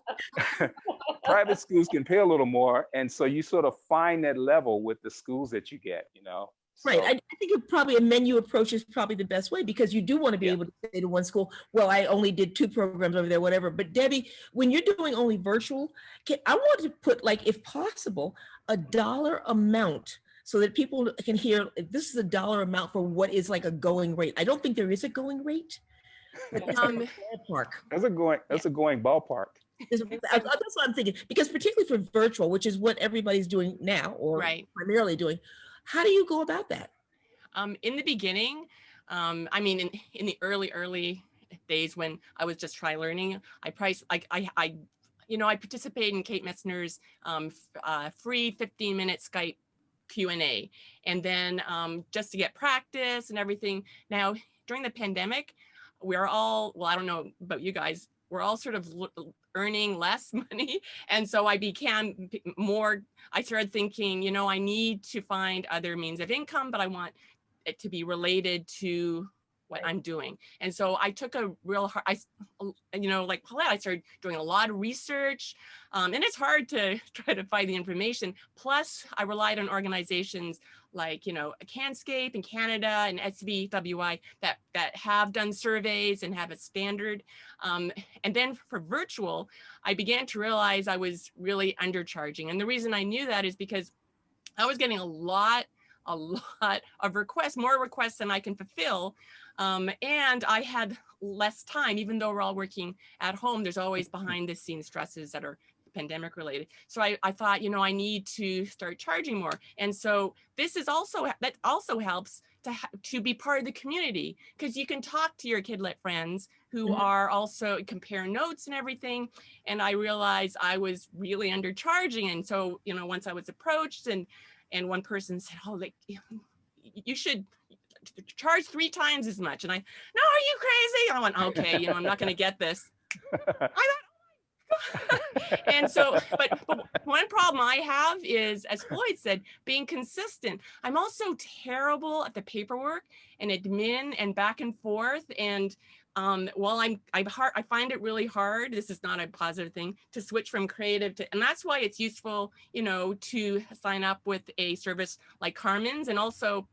private schools can pay a little more. And so you sort of find that level with the schools that you get, you know? So, Right. I think it probably a menu approach is probably the best way, because you do want to be able to say to one school, well, I only did 2 programs over there, whatever. But Debbie, when you're doing only virtual, I want to put, like, if possible, a dollar amount so that people can hear, this is a dollar amount for what is like a going rate. I don't think there is a going rate. It's a ballpark. That's a going ballpark. That's what I'm thinking, because particularly for virtual, which is what everybody's doing now, or primarily doing, how do you go about that? In the beginning, I mean, in the early days when I was just try learning, I priced, I participated in Kate Messner's free 15-minute Skype Q&A, and then just to get practice and everything. Now, during the pandemic, we're all, well, I don't know about you guys, we're all sort of earning less money. And so I started thinking, you know, I need to find other means of income, but I want it to be related to what I'm doing. And so I took a real hard, like Paulette, I started doing a lot of research, and it's hard to try to find the information. Plus I relied on organizations like, you know, CanScape in Canada and SVWI that have done surveys and have a standard. And then for virtual, I began to realize I was really undercharging. And the reason I knew that is because I was getting a lot of requests, more requests than I can fulfill. And I had less time, even though we're all working at home, there's always behind the scenes stresses that are pandemic related. So I thought, you know, I need to start charging more. And so this is also, that also helps to be part of the community, because you can talk to your Kidlit friends who are also compare notes and everything. And I realized I was really undercharging. And so, you know, once I was approached and one person said, oh, like, you should charge 3 times as much. And I, no, are you crazy? I went, okay, you know, I'm not going to get this. And so, but one problem I have is, as Floyd said, being consistent. I'm also terrible at the paperwork and admin and back and forth. And while I find it really hard, this is not a positive thing, to switch from creative to, and that's why it's useful, you know, to sign up with a service like Carmen's. And also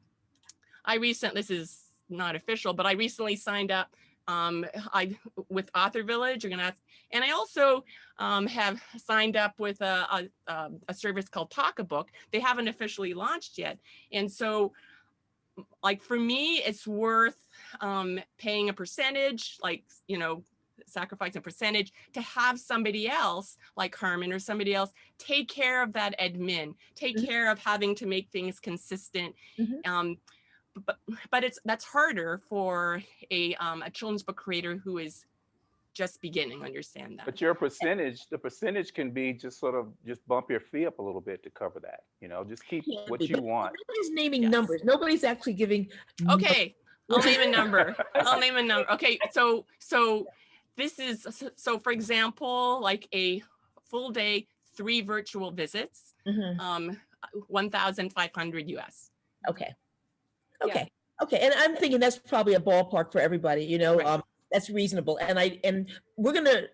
this is not official, but I recently signed up with Author Village. You're gonna ask, and I also have signed up with a service called Talk a Book. They haven't officially launched yet, and so, like, for me, it's worth paying a percentage, like, you know, sacrifice a percentage to have somebody else like Carmen or somebody else take care of that admin, take care of having to make things consistent. But that's harder for a children's book creator who is just beginning, understand that. But your percentage, the percentage can be just sort of just bump your fee up a little bit to cover that. You know, just keep what you want. Nobody's naming numbers. Nobody's actually giving. Okay, I'll name a number. I'll name a number. Okay, so this is, so for example, like a full day, 3 virtual visits, 1,500 US. Okay. Okay. Okay. And I'm thinking that's probably a ballpark for everybody, you know, Right. That's reasonable. And we're going to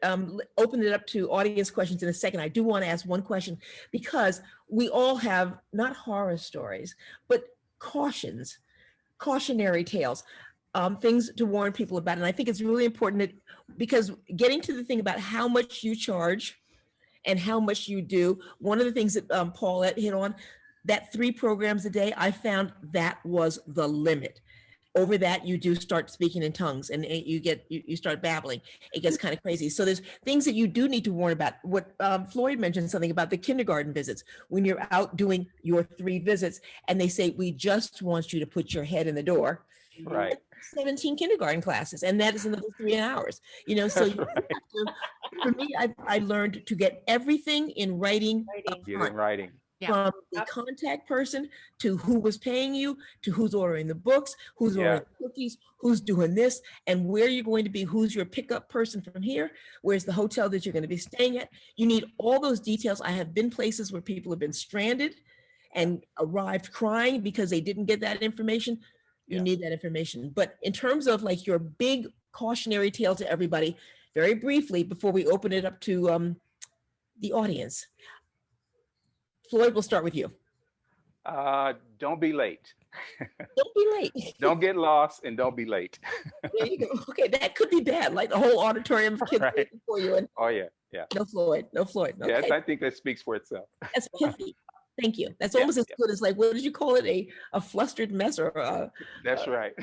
open it up to audience questions in a second. I do want to ask one question, because we all have not horror stories, but cautionary tales, things to warn people about. And I think it's really important that, because getting to the thing about how much you charge and how much you do, one of the things that Paulette hit on, that 3 programs a day, I found that was the limit. Over that, you do start speaking in tongues, and you start babbling. It gets kind of crazy. So there's things that you do need to warn about. What Floyd mentioned something about the kindergarten visits. When you're out doing your 3 visits and they say, we just want you to put your head in the door. Right. 17 kindergarten classes, and that is another 3 hours. You know, so That's you right. have to, for me, I learned to get everything in writing up Get front, in writing. Yeah. from the Yep. contact person to who was paying you, to who's ordering the books, who's Yeah. ordering the cookies, who's doing this, and where you're going to be, who's your pickup person from here, where's the hotel that you're going to be staying at. You need all those details. I have been places where people have been stranded and arrived crying because they didn't get that information. You Yeah. need that information. But in terms of like your big cautionary tale to everybody, very briefly, before we open it up to the audience, Floyd, we'll start with you. Don't be late. Don't be late. Don't get lost and don't be late. There you go. Okay, that could be bad. Like the whole auditorium of kids Right. waiting for you, and Oh yeah, yeah. no Floyd, no Floyd. Okay, Yes, I think that speaks for itself. that's pithy. Thank you. That's Yeah, almost as yeah. good as like, what did you call it? A flustered mess or That's right.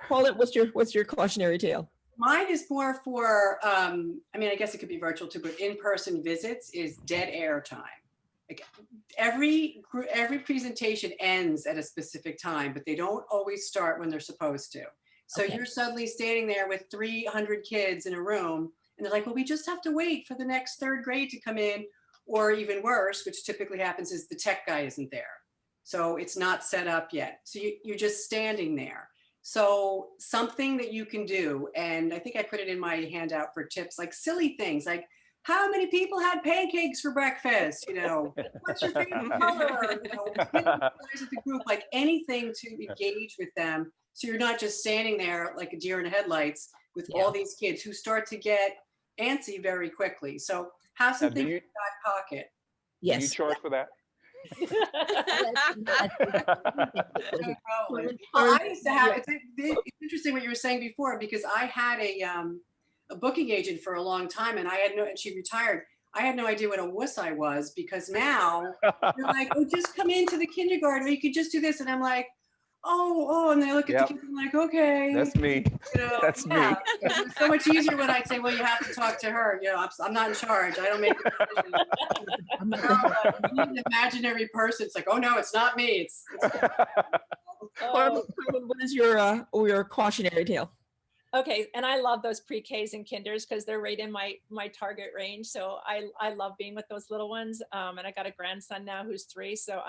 Paulette, what's your cautionary tale? Mine is more for, I mean, I guess it could be virtual too, but in-person visits is dead air time. Like every presentation ends at a specific time, but they don't always start when they're supposed to. So Okay. you're suddenly standing there with 300 kids in a room, and they're like, well, we just have to wait for the next third grade to come in. Or even worse, which typically happens, is the tech guy isn't there. So it's not set up yet. So you're just standing there. So something that you can do, and I think I put it in my handout for tips, like silly things, like how many people had pancakes for breakfast? You know, what's your favorite color? You know, size of the group, like anything to engage with them. So you're not just standing there like a deer in the headlights with all these kids who start to get antsy very quickly. So have Now, something in your back pocket. do you Yes. charge for that? Well, I used to have, it's interesting what you were saying before, because I had a booking agent for a long time, and and she retired. I had no idea what a wuss I was, because now you're like, oh, just come into the kindergarten, or you could just do this. And I'm like, oh, and they look at Yep. the kids and like, okay. That's me. You know, That's me. It was so much easier when I'd say, well, you have to talk to her. You know, I'm not in charge. I don't make the decisions. I'm not You need an imaginary person. It's like, oh no, it's not me. It's Carmen, what is your cautionary tale? Okay, and I love those pre-Ks and kinders because they're right in my target range. So I love being with those little ones. And I got a grandson now who's 3. So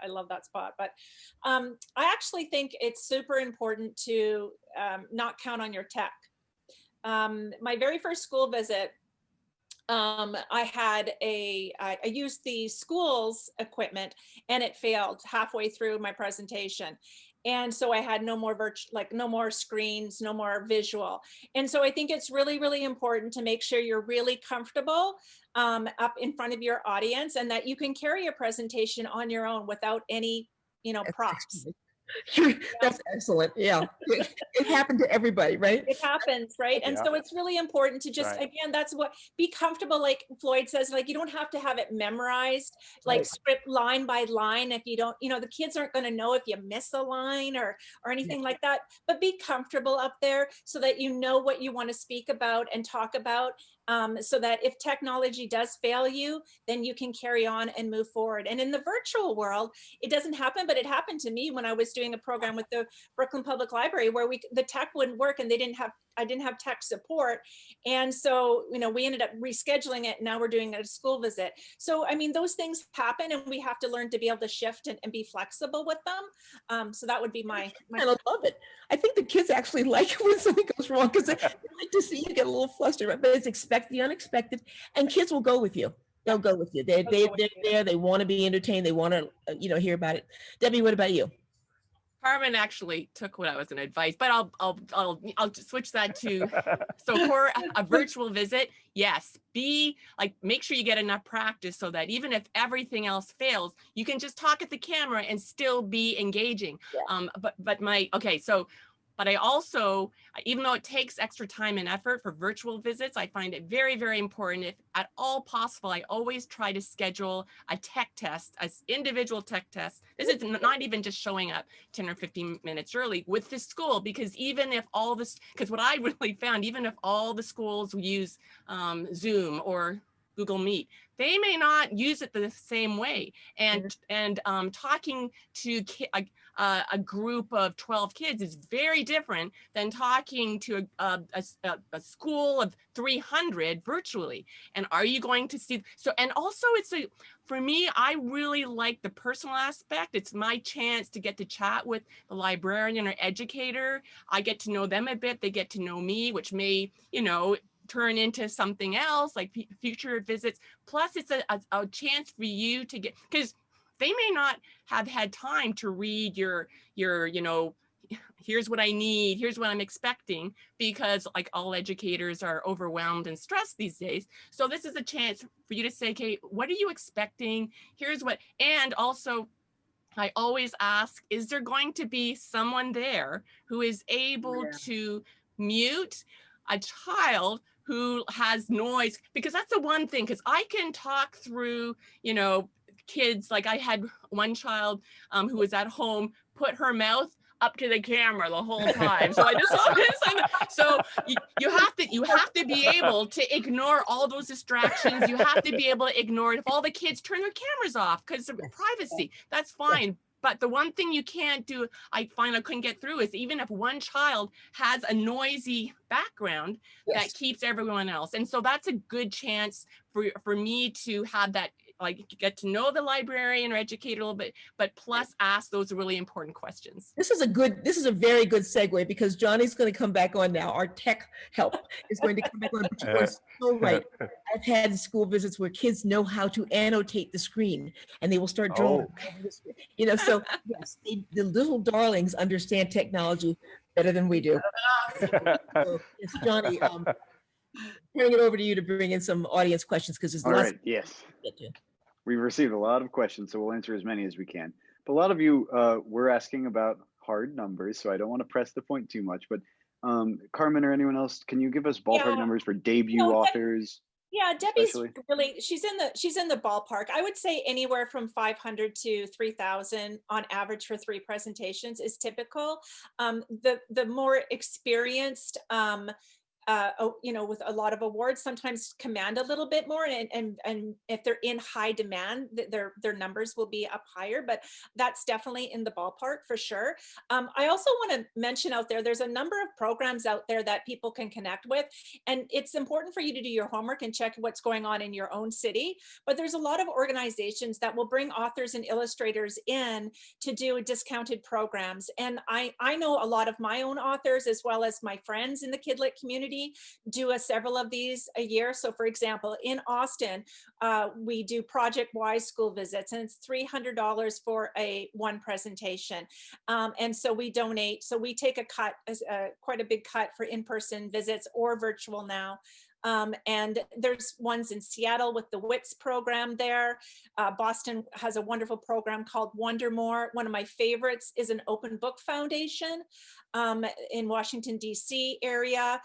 I love that spot. But I actually think it's super important to not count on your tech. My very first school visit, I used the school's equipment and it failed halfway through my presentation. And so I had no more no more screens, no more visual. And so I think it's really, really important to make sure you're really comfortable up in front of your audience, and that you can carry a presentation on your own without any, props. That's excellent. Yeah. It happened to everybody, right? It happens, right? And Yeah. so it's really important to just, Right. again, be comfortable. Like Floyd says, like, you don't have to have it memorized, like Right. script line by line. If you don't, the kids aren't going to know if you miss a line or anything like that, but be comfortable up there so that you know what you want to speak about and talk about. So that if technology does fail you, then you can carry on and move forward. And in the virtual world, it doesn't happen, but it happened to me when I was doing a program with the Brooklyn Public Library where the tech wouldn't work and I didn't have tech support. And so, we ended up rescheduling it. And now we're doing a school visit. So, I mean, those things happen and we have to learn to be able to shift and be flexible with them. So that would be my I love it. I think the kids actually like it when something goes wrong because they like to see you get a little flustered, right? But it's expect the unexpected, and kids will go with you. They'll go with you. They're there. They want to be entertained. They want to, hear about it. Debbie, what about you? Carmen actually took what I was going to advise, but I'll just switch that to, so for a virtual visit, yes, make sure you get enough practice so that even if everything else fails, you can just talk at the camera and still be engaging. Yeah. But I also, even though it takes extra time and effort for virtual visits, I find it very, very important. If at all possible, I always try to schedule a tech test, an individual tech test. This is not even just showing up 10 or 15 minutes early with the school, because because what I really found, even if all the schools use Zoom or Google Meet. They may not use it the same way. And talking to a group of 12 kids is very different than talking to a school of 300 virtually. And are you going to see, so, and also for me, I really like the personal aspect. It's my chance to get to chat with the librarian or educator. I get to know them a bit, they get to know me, which may, turn into something else like future visits. Plus it's a chance for you to get, because they may not have had time to read your, here's what I need, here's what I'm expecting, because like all educators are overwhelmed and stressed these days. So this is a chance for you to say, okay, what are you expecting? Here's what, and also I always ask, is there going to be someone there who is able to mute a child who has noise? Because that's the one thing, because I can talk through, kids, like I had one child who was at home, put her mouth up to the camera the whole time. So I just saw this. So you have to be able to ignore all those distractions. You have to be able to ignore it if all the kids turn their cameras off because of privacy. That's fine. But the one thing you can't do, I find I couldn't get through, is even if one child has a noisy background that keeps everyone else. And so that's a good chance for me to have that, like, get to know the librarian or educator a little bit, but plus ask those really important questions. This is a very good segue, because Johnny's going to come back on now. Our tech help is going to come back on. But you are so right. I've had school visits where kids know how to annotate the screen, and they will start drawing. So yes, the little darlings understand technology better than we do. So, yes, Johnny, turning it over to you to bring in some audience questions, because there's lots. Yes. We've received a lot of questions, so we'll answer as many as we can. But a lot of you were asking about hard numbers, so I don't want to press the point too much. But Carmen or anyone else, can you give us ballpark numbers for debut authors? Yeah, Debbie's really, she's in the ballpark. I would say anywhere from 500 to 3,000 on average for 3 presentations is typical. The more experienced, with a lot of awards, sometimes command a little bit more, and if they're in high demand, their numbers will be up higher, but that's definitely in the ballpark for sure. I also want to mention out there's a number of programs out there that people can connect with, and it's important for you to do your homework and check what's going on in your own city, but there's a lot of organizations that will bring authors and illustrators in to do discounted programs, and I know a lot of my own authors as well as my friends in the Kidlit community do several of these a year. So for example, in Austin, we do Project Wise school visits, and it's $300 for one presentation. And so we donate. So we take a cut, quite a big cut for in-person visits or virtual now. And there's ones in Seattle with the WITS program there. Boston has a wonderful program called Wonder More. One of my favorites is an Open Book Foundation in Washington, D.C. area.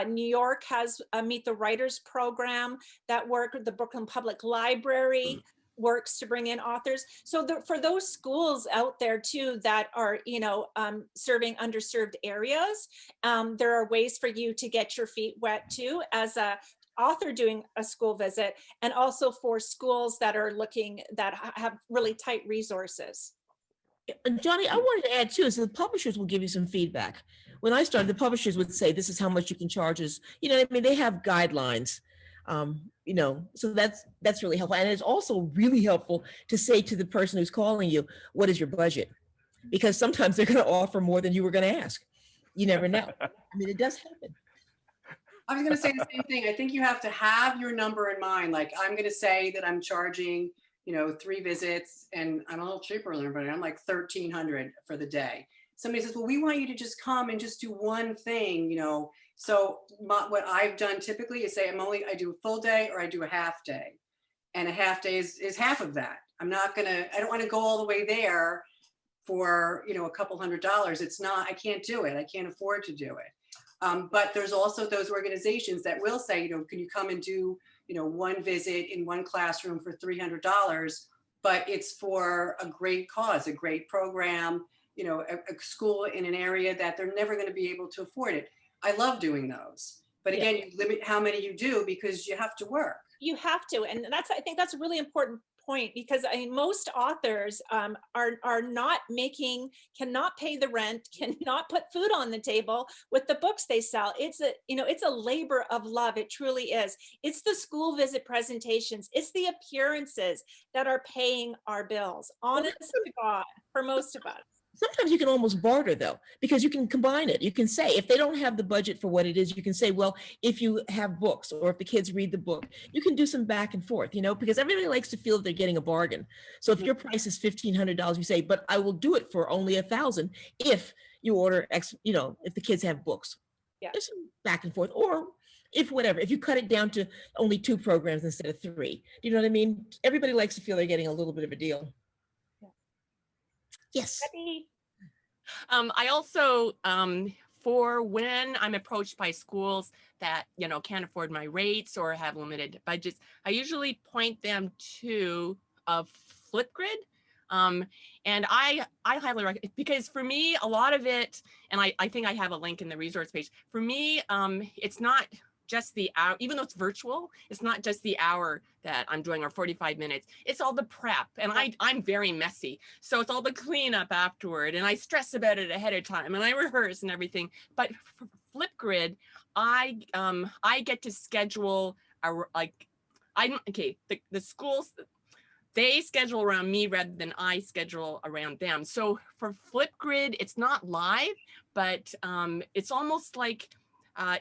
New York has a Meet the Writers program that work with the Brooklyn Public Library. Works to bring in authors. So for those schools out there too that are, serving underserved areas, there are ways for you to get your feet wet too as a author doing a school visit, and also for schools that are that have really tight resources. Johnny, I wanted to add too, is the publishers will give you some feedback. When I started, the publishers would say, this is how much you can charge us. They have guidelines. So that's really helpful. And it's also really helpful to say to the person who's calling you, what is your budget? Because sometimes they're going to offer more than you were going to ask. You never know. It does happen. I was going to say the same thing. I think you have to have your number in mind. Like, I'm going to say that I'm charging, 3 visits, and I'm a little cheaper than everybody. I'm like $1,300 for the day. Somebody says, well, we want you to just come and just do one thing, So what I've done typically is say I do a full day or I do a half day, and a half day is half of that. I don't want to go all the way there for, a couple $100. It's not, I can't do it. I can't afford to do it. But there's also those organizations that will say, can you come and do, one visit in one classroom for $300, but it's for a great cause, a great program, a school in an area that they're never going to be able to afford it. I love doing those. But again, you limit how many you do because you have to work. You have to, and I think that's a really important point, because I mean, most authors are not cannot pay the rent, cannot put food on the table with the books they sell. It's a labor of love. It truly is. It's the school visit presentations, it's the appearances that are paying our bills, honest to God, for most of us. Sometimes you can almost barter though, because you can combine it. You can say, if they don't have the budget for what it is, you can say, well, if you have books, or if the kids read the book, you can do some back and forth, because everybody likes to feel that they're getting a bargain. So if your price is $1,500, you say, but I will do it for only $1,000 if you order X, if the kids have books. Yeah. There's some back and forth, or if you cut it down to only 2 programs instead of 3. Do you know what I mean? Everybody likes to feel they're getting a little bit of a deal. Yes. I also, for when I'm approached by schools that, can't afford my rates or have limited budgets, I usually point them to a Flipgrid. And I highly recommend, because for me, a lot of it, and I think I have a link in the resource page, for me, it's not just the hour, even though it's virtual, it's not just the hour that I'm doing or 45 minutes, it's all the prep. And I'm very messy. So it's all the cleanup afterward. And I stress about it ahead of time and I rehearse and everything. But for Flipgrid, I get to schedule the schools, they schedule around me rather than I schedule around them. So for Flipgrid, it's not live, but it's almost like,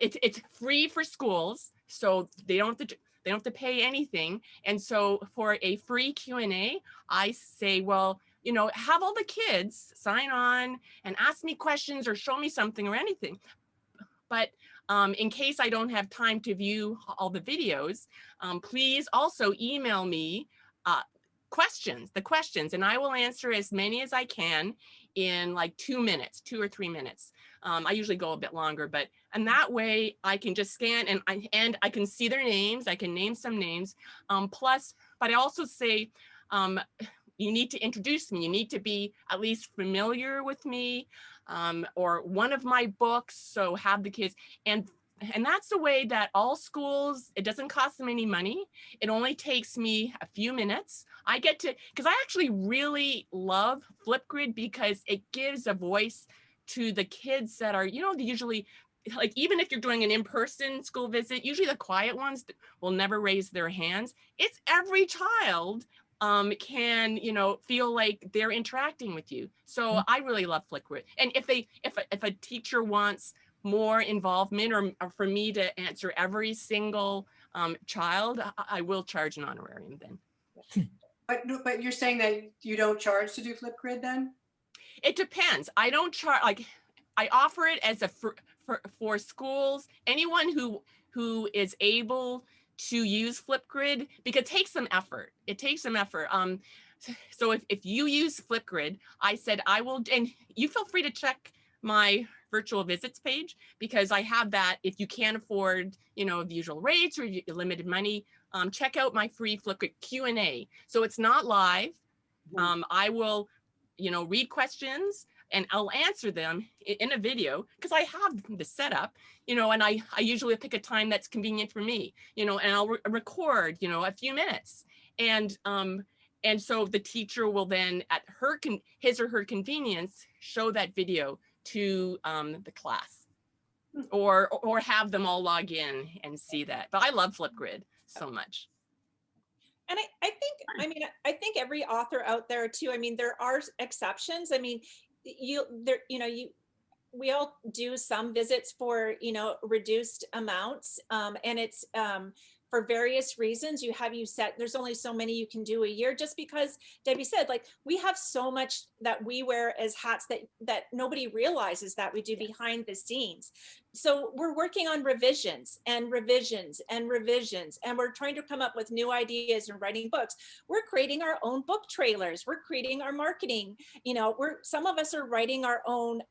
it's free for schools, so they don't have to pay anything. And so for a free Q&A, I say, well, have all the kids sign on and ask me questions or show me something or anything. But in case I don't have time to view all the videos, please also email me the questions, and I will answer as many as I can in like 2 minutes, 2 or 3 minutes. I usually go a bit longer, and that way I can just scan and I can see their names. I can name some names. Plus, but I also say, you need to introduce me. You need to be at least familiar with me, or one of my books. So have the kids, and that's the way that all schools, it doesn't cost them any money. It only takes me a few minutes. Because I actually really love Flipgrid because it gives a voice to the kids that are, usually, like, even if you're doing an in-person school visit, usually the quiet ones will never raise their hands. It's every child can, feel like they're interacting with you. So I really love Flipgrid. And if a teacher wants more involvement or for me to answer every single child, I will charge an honorarium then. But you're saying that you don't charge to do Flipgrid then? It depends. I don't charge, like, I offer it as for schools, anyone who is able to use Flipgrid, because it takes some effort. So if you use Flipgrid, I said I will, and you feel free to check my virtual visits page, because I have that. If you can't afford, the usual rates or limited money, check out my free Flipgrid Q&A. So it's not live. I will, read questions and I'll answer them in a video, because I have the setup, and I usually pick a time that's convenient for me, and I'll record, a few minutes. And so the teacher will then at his or her convenience show that video to the class, or have them all log in and see that. But I love Flipgrid so much. And I think every author out there too, there are exceptions. We all do some visits for, reduced amounts, and it's for various reasons. There's only so many you can do a year, just because Debbie said, like, we have so much that we wear as hats that nobody realizes that we do behind the scenes. So we're working on revisions and revisions and revisions, and we're trying to come up with new ideas and writing books. We're creating our own book trailers. We're creating our marketing. Some of us are writing our own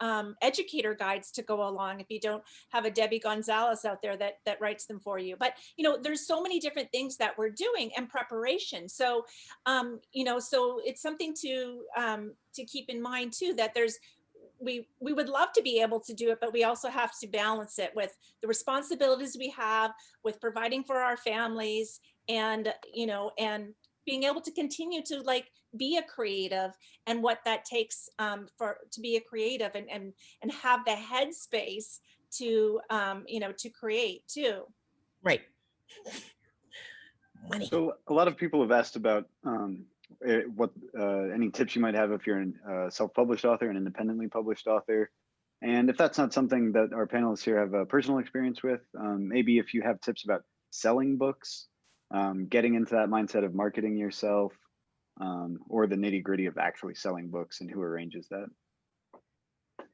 educator guides to go along, if you don't have a Debbie Gonzalez out there that writes them for you. But, there's so many different things that we're doing and preparation. So, so it's something to keep in mind too, that we would love to be able to do it, but we also have to balance it with the responsibilities we have, with providing for our families, and, you know, and being able to continue to like be a creative, and what that takes to be a creative, and have the headspace to, you know, to create too. Right. Money. So a lot of people have asked about what any tips you might have if you're a self-published author, an independently published author. And if that's not something that our panelists here have a personal experience with, maybe if you have tips about selling books, getting into that mindset of marketing yourself, or the nitty-gritty of actually selling books and who arranges that.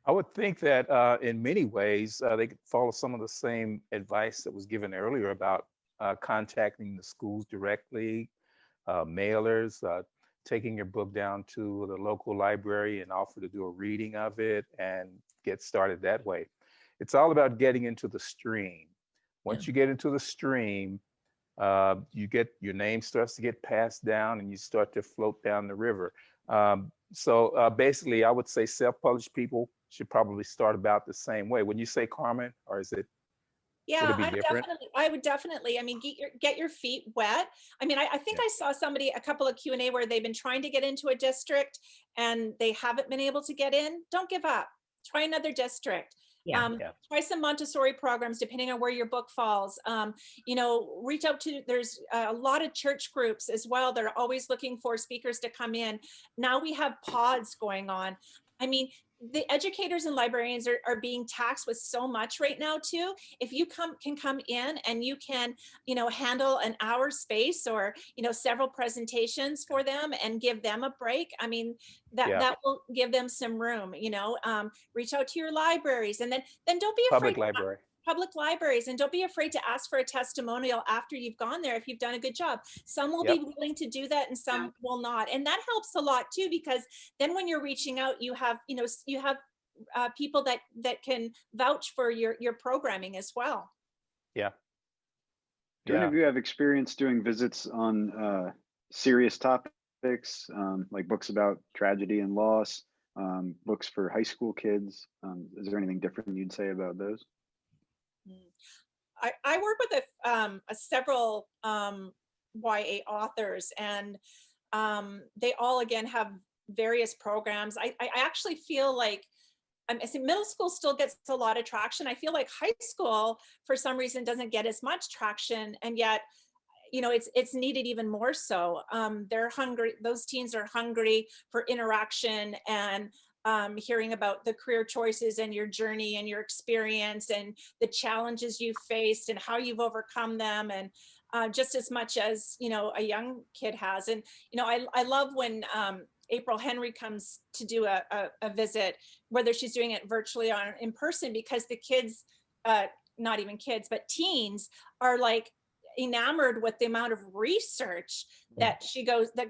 I would think that in many ways, they could follow some of the same advice that was given earlier about contacting the schools directly, mailers, taking your book down to the local library and offer to do a reading of it and get started that way. It's all about getting into the stream. Once you get into the stream, your name starts to get passed down and you start to float down the river. So basically, I would say self-published people should probably start about the same way. When you say, Carmen, or is it? Yeah, would it be different? I would definitely, I mean, get your feet wet. I mean, I think I saw somebody, a couple of Q&A where they've been trying to get into a district and they haven't been able to get in. Don't give up. Try another district. Try some Montessori programs, depending on where your book falls. You know, reach out to, there's a lot of church groups as well. They're always looking for speakers to come in. Now we have pods going on. I mean, the educators and librarians are being taxed with so much right now too. If you can come in and you can, you know, handle an hour space or, you know, several presentations for them and give them a break, I mean, that will give them some room, you know. Reach out to your libraries, and then don't be afraid. Public libraries, and don't be afraid to ask for a testimonial after you've gone there if you've done a good job. Some will be willing to do that and some will not, and that helps a lot too, because then when you're reaching out, you have, you know, you have people that can vouch for your programming as well. Do any of you have experience doing visits on serious topics, like books about tragedy and loss, books for high school kids? Is there anything different you'd say about those? I work with several YA authors, and they all again have various programs. I actually feel like I think middle school still gets a lot of traction. I feel like high school for some reason doesn't get as much traction, and yet, you know, it's needed even more so. They're hungry. Those teens are hungry for interaction and hearing about the career choices and your journey and your experience and the challenges you've faced and how you've overcome them, and just as much as, you know, a young kid has. And, you know, I love when April Henry comes to do a visit, whether she's doing it virtually or in person, because the kids, not even kids, but teens are like enamored with the amount of research that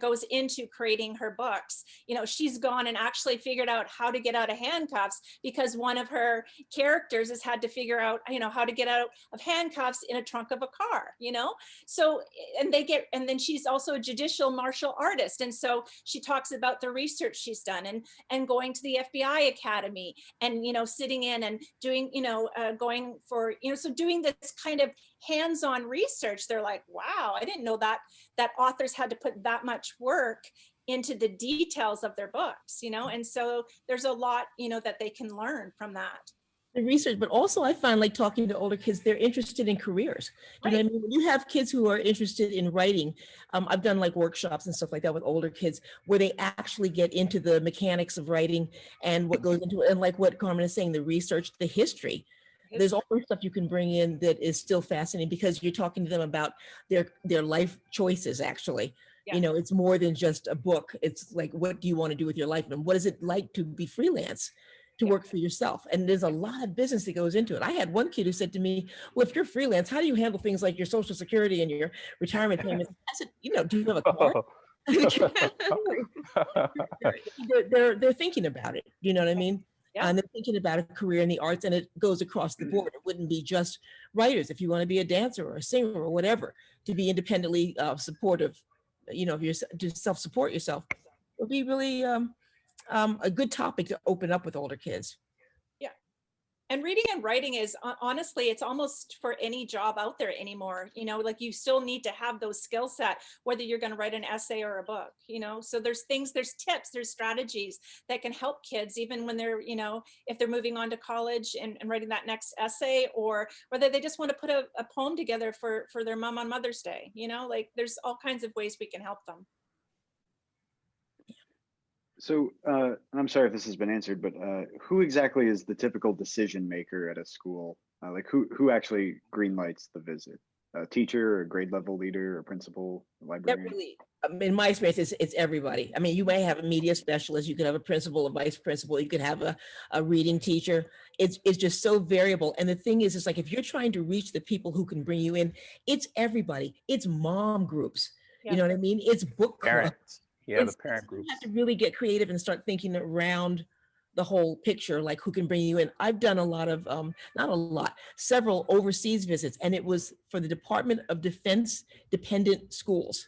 goes into creating her books. You know, she's gone and actually figured out how to get out of handcuffs because one of her characters has had to figure out, you know, how to get out of handcuffs in a trunk of a car, you know? So, and then she's also a judicial martial artist. And so she talks about the research she's done and going to the FBI Academy and, you know, sitting in and doing, you know, going for, you know, so doing this kind of hands-on research. They're like, wow, I didn't know that authors had to put that much work into the details of their books, you know? And so there's a lot, you know, that they can learn from that. The research, but also I find like talking to older kids, they're interested in careers. You know what I mean? When you have kids who are interested in writing, I've done like workshops and stuff like that with older kids where they actually get into the mechanics of writing and what goes into it. And like what Carmen is saying, the research, the history. There's all sorts of stuff you can bring in that is still fascinating because you're talking to them about their life choices, actually. Yeah. You know, it's more than just a book. It's like, what do you want to do with your life? And what is it like to be freelance, to work for yourself? And there's a lot of business that goes into it. I had one kid who said to me, well, if you're freelance, how do you handle things like your Social Security and your retirement payments? I said, you know, do you have a car? They're thinking about it. You know what I mean? Yeah. And they're thinking about a career in the arts, and it goes across the board. It wouldn't be just writers. If you want to be a dancer or a singer or whatever, to be independently supportive, you know, to self-support yourself, would be really a good topic to open up with older kids. Yeah. And reading and writing is honestly, it's almost for any job out there anymore. You know, like you still need to have those skill set, whether you're going to write an essay or a book, you know. So there's things, there's tips, there's strategies that can help kids, even when they're, you know, if they're moving on to college and writing that next essay, or whether they just want to put a poem together for their mom on Mother's Day, you know, like there's all kinds of ways we can help them. So I'm sorry if this has been answered, but who exactly is the typical decision maker at a school? Like who actually greenlights the visit? A teacher, a grade level leader, a principal, a librarian? Really, in my experience, it's everybody. I mean, you may have a media specialist, you could have a principal, a vice principal, you could have a reading teacher. It's just so variable. And the thing is, it's like, if you're trying to reach the people who can bring you in, it's everybody. It's mom groups. Yeah. You know what I mean? It's book club. Parents. Yeah, the parent You groups. have to really get creative and start thinking around the whole picture, like who can bring you in. I've done a lot of, not a lot, several overseas visits, and it was for the Department of Defense dependent schools.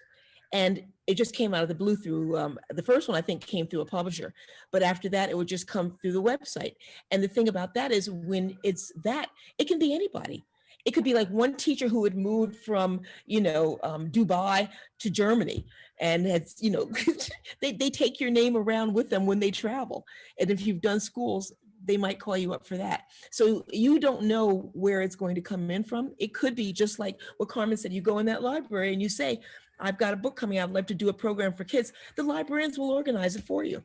And it just came out of the blue through, the first one I think came through a publisher, but after that it would just come through the website. And the thing about that is, when it's that, it can be anybody. It could be like one teacher who had moved from, you know, Dubai to Germany, and has, you know, they take your name around with them when they travel. And if you've done schools, they might call you up for that. So you don't know where it's going to come in from. It could be just like what Carmen said, you go in that library and you say, I've got a book coming out, I'd love to do a program for kids. The librarians will organize it for you.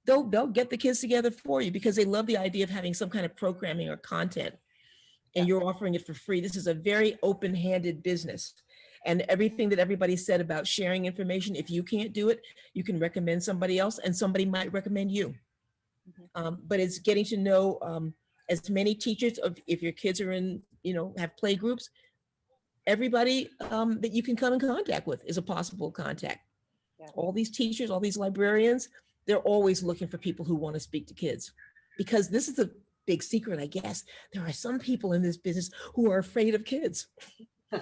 They'll get the kids together for you because they love the idea of having some kind of programming or content. And you're offering it for free. This is a very open-handed business. And everything that everybody said about sharing information, if you can't do it, you can recommend somebody else, and somebody might recommend you. But it's getting to know as many teachers of, if your kids are in, you know, have play groups, everybody that you can come in contact with is a possible contact. Yeah. All these teachers, all these librarians, they're always looking for people who want to speak to kids, because this is a big secret, I guess. There are some people in this business who are afraid of kids. You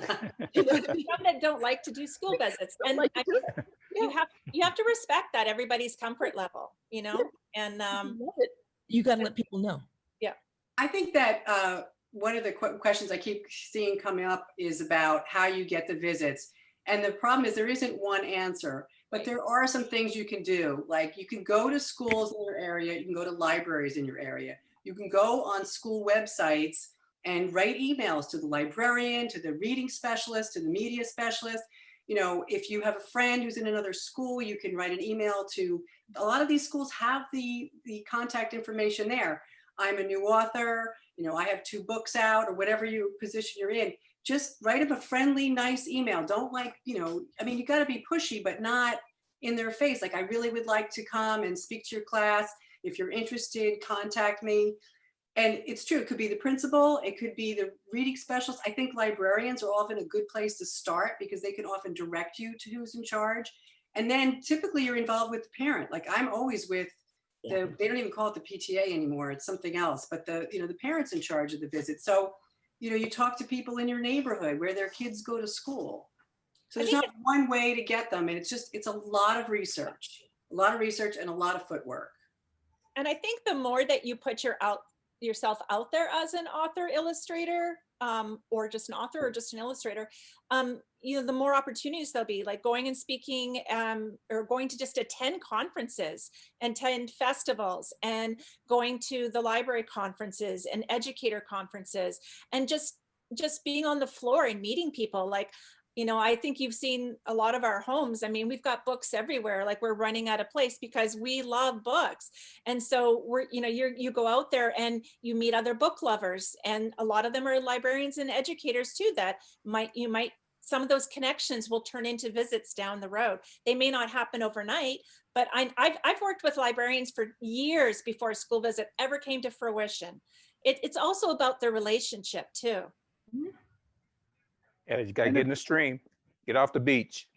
know what I mean? Some that don't like to do school visits, and like to I do mean, you have to respect that, everybody's comfort level, you know. And you got to let people know. I think that one of the questions I keep seeing coming up is about how you get the visits. And the problem is there isn't one answer, but there are some things you can do. Like, you can go to schools in your area, you can go to libraries in your area. You can go on school websites and write emails to the librarian, to the reading specialist, to the media specialist. You know, if you have a friend who's in another school, you can write an email to, a lot of these schools have the contact information there. I'm a new author, you know, I have 2 books out, or whatever your position you're in. Just write them a friendly, nice email. Don't, like, you know, I mean, you got to be pushy, but not in their face. Like, I really would like to come and speak to your class. If you're interested, contact me. And it's true, it could be the principal, it could be the reading specialist. I think librarians are often a good place to start, because they can often direct you to who's in charge. And then typically you're involved with the parent. Like, I'm always with they don't even call it the PTA anymore, it's something else, but the parents in charge of the visit. So, you know, you talk to people in your neighborhood where their kids go to school. So there's not one way to get them. And it's a lot of research and a lot of footwork. And I think the more that you put yourself out there as an author illustrator, or just an author or just an illustrator, you know, the more opportunities there'll be, like going and speaking, or going to just attend conferences and attend festivals, and going to the library conferences and educator conferences, and just being on the floor and meeting people. Like, you know, I think you've seen a lot of our homes. I mean, we've got books everywhere. Like, we're running out of place because we love books. And so you go out there and you meet other book lovers, and a lot of them are librarians and educators too, that some of those connections will turn into visits down the road. They may not happen overnight, but I've worked with librarians for years before a school visit ever came to fruition. It's also about the relationship too. Yeah, you gotta get in the stream, get off the beach,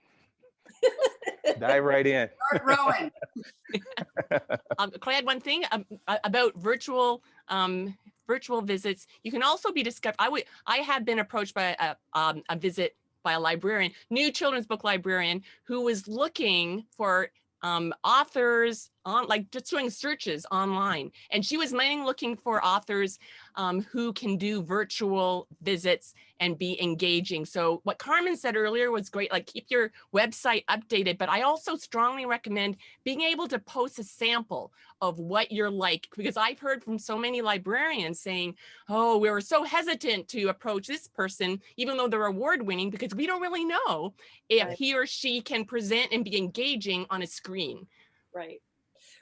dive right in. Start rowing. Can I add one thing about virtual visits? You can also be discovered. I have been approached by a visit by a librarian, new children's book librarian, who was looking for authors on, like, just doing searches online, and she was mainly looking for authors who can do virtual visits and be engaging. So what Carmen said earlier was great, like keep your website updated, but I also strongly recommend being able to post a sample of what you're like, because I've heard from so many librarians saying, oh, we were so hesitant to approach this person, even though they're award winning, because we don't really know if Right. he or she can present and be engaging on a screen. Right.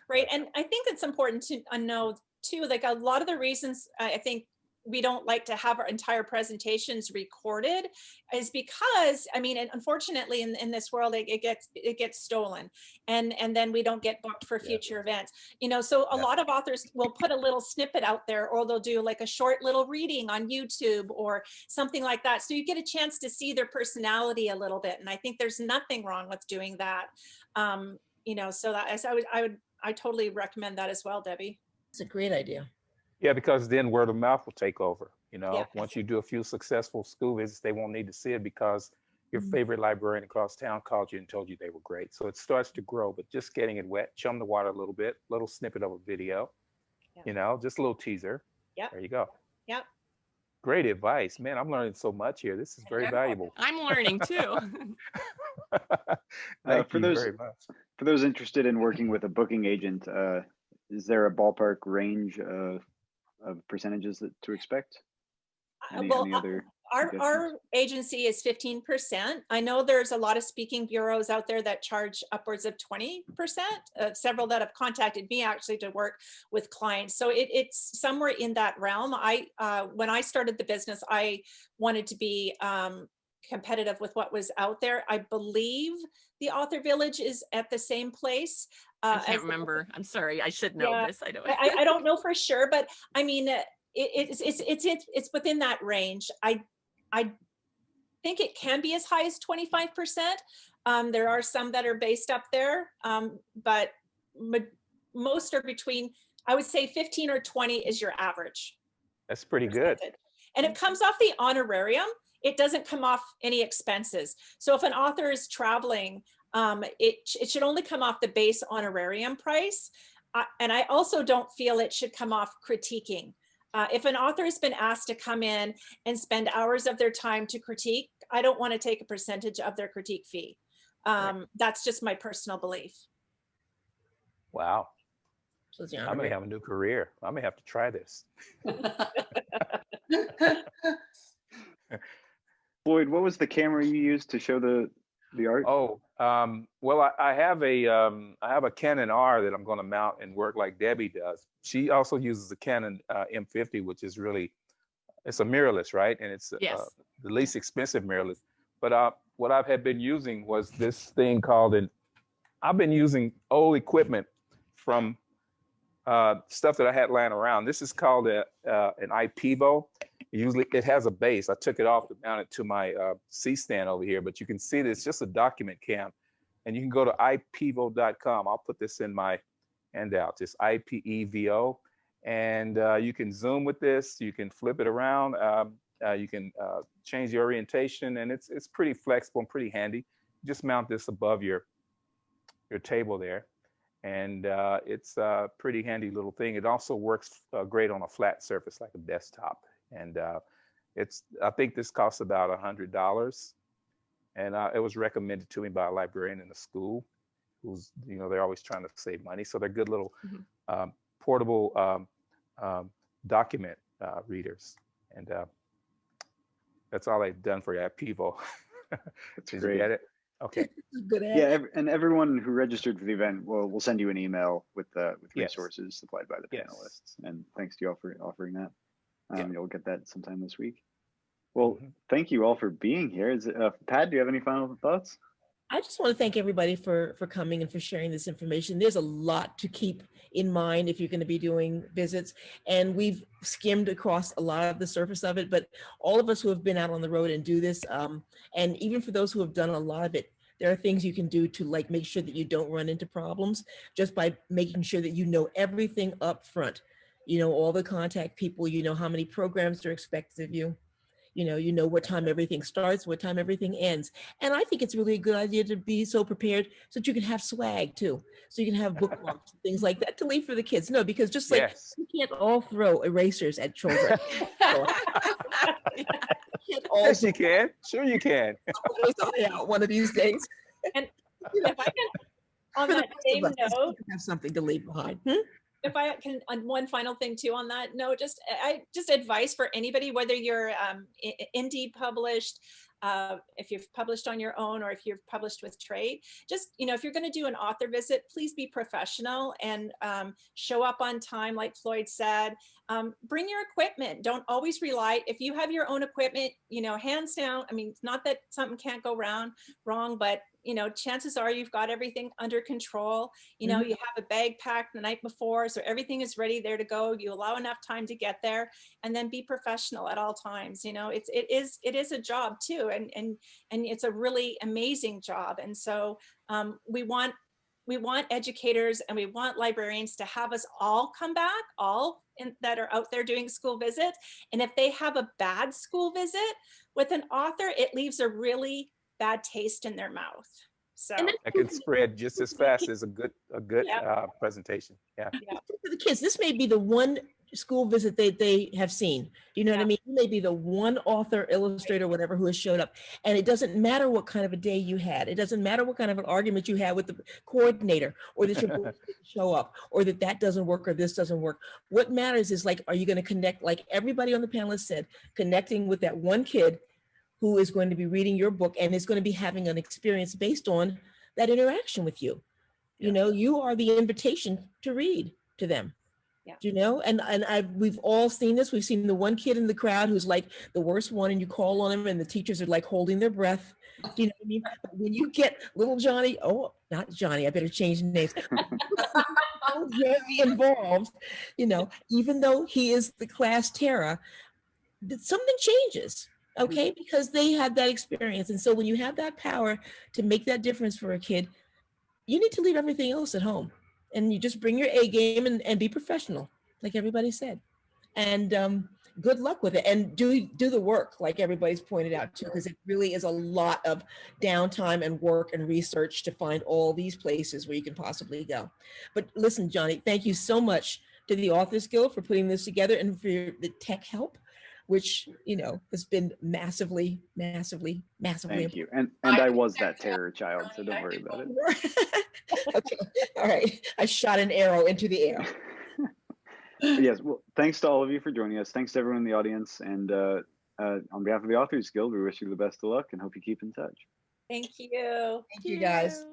Right. And I think it's important to know too, like a lot of the reasons I think we don't like to have our entire presentations recorded is because, I mean, and unfortunately in this world, it gets stolen and then we don't get booked for future events, you know, so a lot of authors will put a little snippet out there, or they'll do like a short little reading on YouTube or something like that. So you get a chance to see their personality a little bit. And I think there's nothing wrong with doing that. You know, so that I totally recommend that as well, Debbie. It's a great idea. Yeah, because then word of mouth will take over. You know, Yeah. once you do a few successful school visits, they won't need to see it because your favorite librarian across town called you and told you they were great. So it starts to grow, but just getting it wet, chum the water a little bit, little snippet of a video, you know, just a little teaser. Yep. There you go. Yep. Great advice, man. I'm learning so much here. This is very valuable. I'm learning too. Thank For you those very much. for those interested in working with a booking agent, is there a ballpark range of percentages to expect? Any other our suggestions? agency is 15%. I know there's a lot of speaking bureaus out there that charge upwards of 20%, several that have contacted me actually to work with clients. So it's somewhere in that realm. When I started the business, I wanted to be competitive with what was out there. I believe the Author Village is at the same place. I can't remember. I'm sorry. I should know this. I don't. I don't know for sure, but I mean, it's within that range. I think it can be as high as 25%. There are some that are based up there, but most are between, I would say 15 or 20 is your average. That's pretty good. And it comes off the honorarium. It doesn't come off any expenses. So if an author is traveling, it should only come off the base honorarium price. And I also don't feel it should come off critiquing. If an author has been asked to come in and spend hours of their time to critique, I don't want to take a percentage of their critique fee. That's just my personal belief. Wow. So it's the I may have a new career. I may have to try this. Floyd, what was the camera you used to show the art? Oh, well, I have a Canon R that I'm going to mount and work like Debbie does. She also uses a Canon M50, which is really, it's a mirrorless, right? And it's Yes. the least expensive mirrorless. But what I had been using was this thing called I've been using old equipment from stuff that I had lying around. This is called an iPivo. Usually it has a base. I took it off to mount it to my C-stand over here, but you can see that it's just a document cam. And you can go to ipivo.com. I'll put this in my handout, it's IPEVO. And you can zoom with this, you can flip it around, you can change the orientation, and it's pretty flexible and pretty handy. Just mount this above your table there. And it's a pretty handy little thing. It also works great on a flat surface like a desktop. And I think this costs about $100. And it was recommended to me by a librarian in the school who's, you know, they're always trying to save money. So they're good little portable document readers. And that's all they've done for that Pivo. That's Did great. you get it? Okay. Good ad. Yeah, and everyone who registered for the event, we'll send you an email with Yes. resources supplied by the Yes. panelists. And thanks to you all for offering that. Yeah. You'll get that sometime this week. Well, Mhm. thank you all for being here. Pat, do you have any final thoughts? I just want to thank everybody for coming and for sharing this information. There's a lot to keep in mind if you're going to be doing visits, and we've skimmed across a lot of the surface of it, but all of us who have been out on the road and do this, and even for those who have done a lot of it, there are things you can do to like make sure that you don't run into problems just by making sure that you know everything up front. You know, all the contact people, you know how many programs are expected of you. You know what time everything starts, what time everything ends. And I think it's really a good idea to be so prepared so that you can have swag too. So you can have bookmarks, things like that to leave for the kids. No, because just like Yes. you can't all throw erasers at children. So, you can't all Yes, you can. Sure, you can. out one of these days. And You know, if I can, on for the that rest same of us, let's note, have something to leave behind. if I can, on one final thing too, on that note, just advice for anybody, whether you're indie published, if you've published on your own, or if you've published with trade, just, if you're going to do an author visit, please be professional and show up on time. Like Floyd said, bring your equipment. Don't always rely. If you have your own equipment, hands down, I mean, it's not that something can't go wrong, but chances are you've got everything under control. You have a bag packed the night before, so everything is ready there to go. You allow enough time to get there, and then be professional at all times. It is a job too, and it's a really amazing job. And so we want educators and we want librarians to have us all come back, that are out there doing school visits. And if they have a bad school visit with an author, it leaves a really bad taste in their mouth. So that can spread just as fast as a good presentation. Yeah. For the kids, this may be the one school visit they have seen. Do you know what I mean? You may be the one author, illustrator, whatever, who has showed up. And it doesn't matter what kind of a day you had. It doesn't matter what kind of an argument you had with the coordinator, or that your book didn't show up, or that doesn't work, or this doesn't work. What matters is, like, are you going to connect, like everybody on the panel has said, connecting with that one kid who is going to be reading your book and is going to be having an experience based on that interaction with you. You are the invitation to read to them. We've all seen this. We've seen the one kid in the crowd who's like the worst one, and you call on him and the teachers are like holding their breath. Do you know what I mean? But when you get little Johnny, not Johnny, I better change names. Very involved, even though he is the class terror, something changes. Okay, because they had that experience. And so when you have that power to make that difference for a kid, you need to leave everything else at home. And you just bring your A game and be professional, like everybody said. And good luck with it. And do the work, like everybody's pointed out too, because it really is a lot of downtime and work and research to find all these places where you can possibly go. But listen, Johnny, thank you so much to the Authors Guild for putting this together and for the tech help, which has been massively Thank you. And I was that terror child, so don't worry about it. Okay, all right. I shot an arrow into the air. Yes, well, thanks to all of you for joining us. Thanks to everyone in the audience, and on behalf of the Authors Guild, we wish you the best of luck and hope you keep in touch. thank you. Thank you, guys.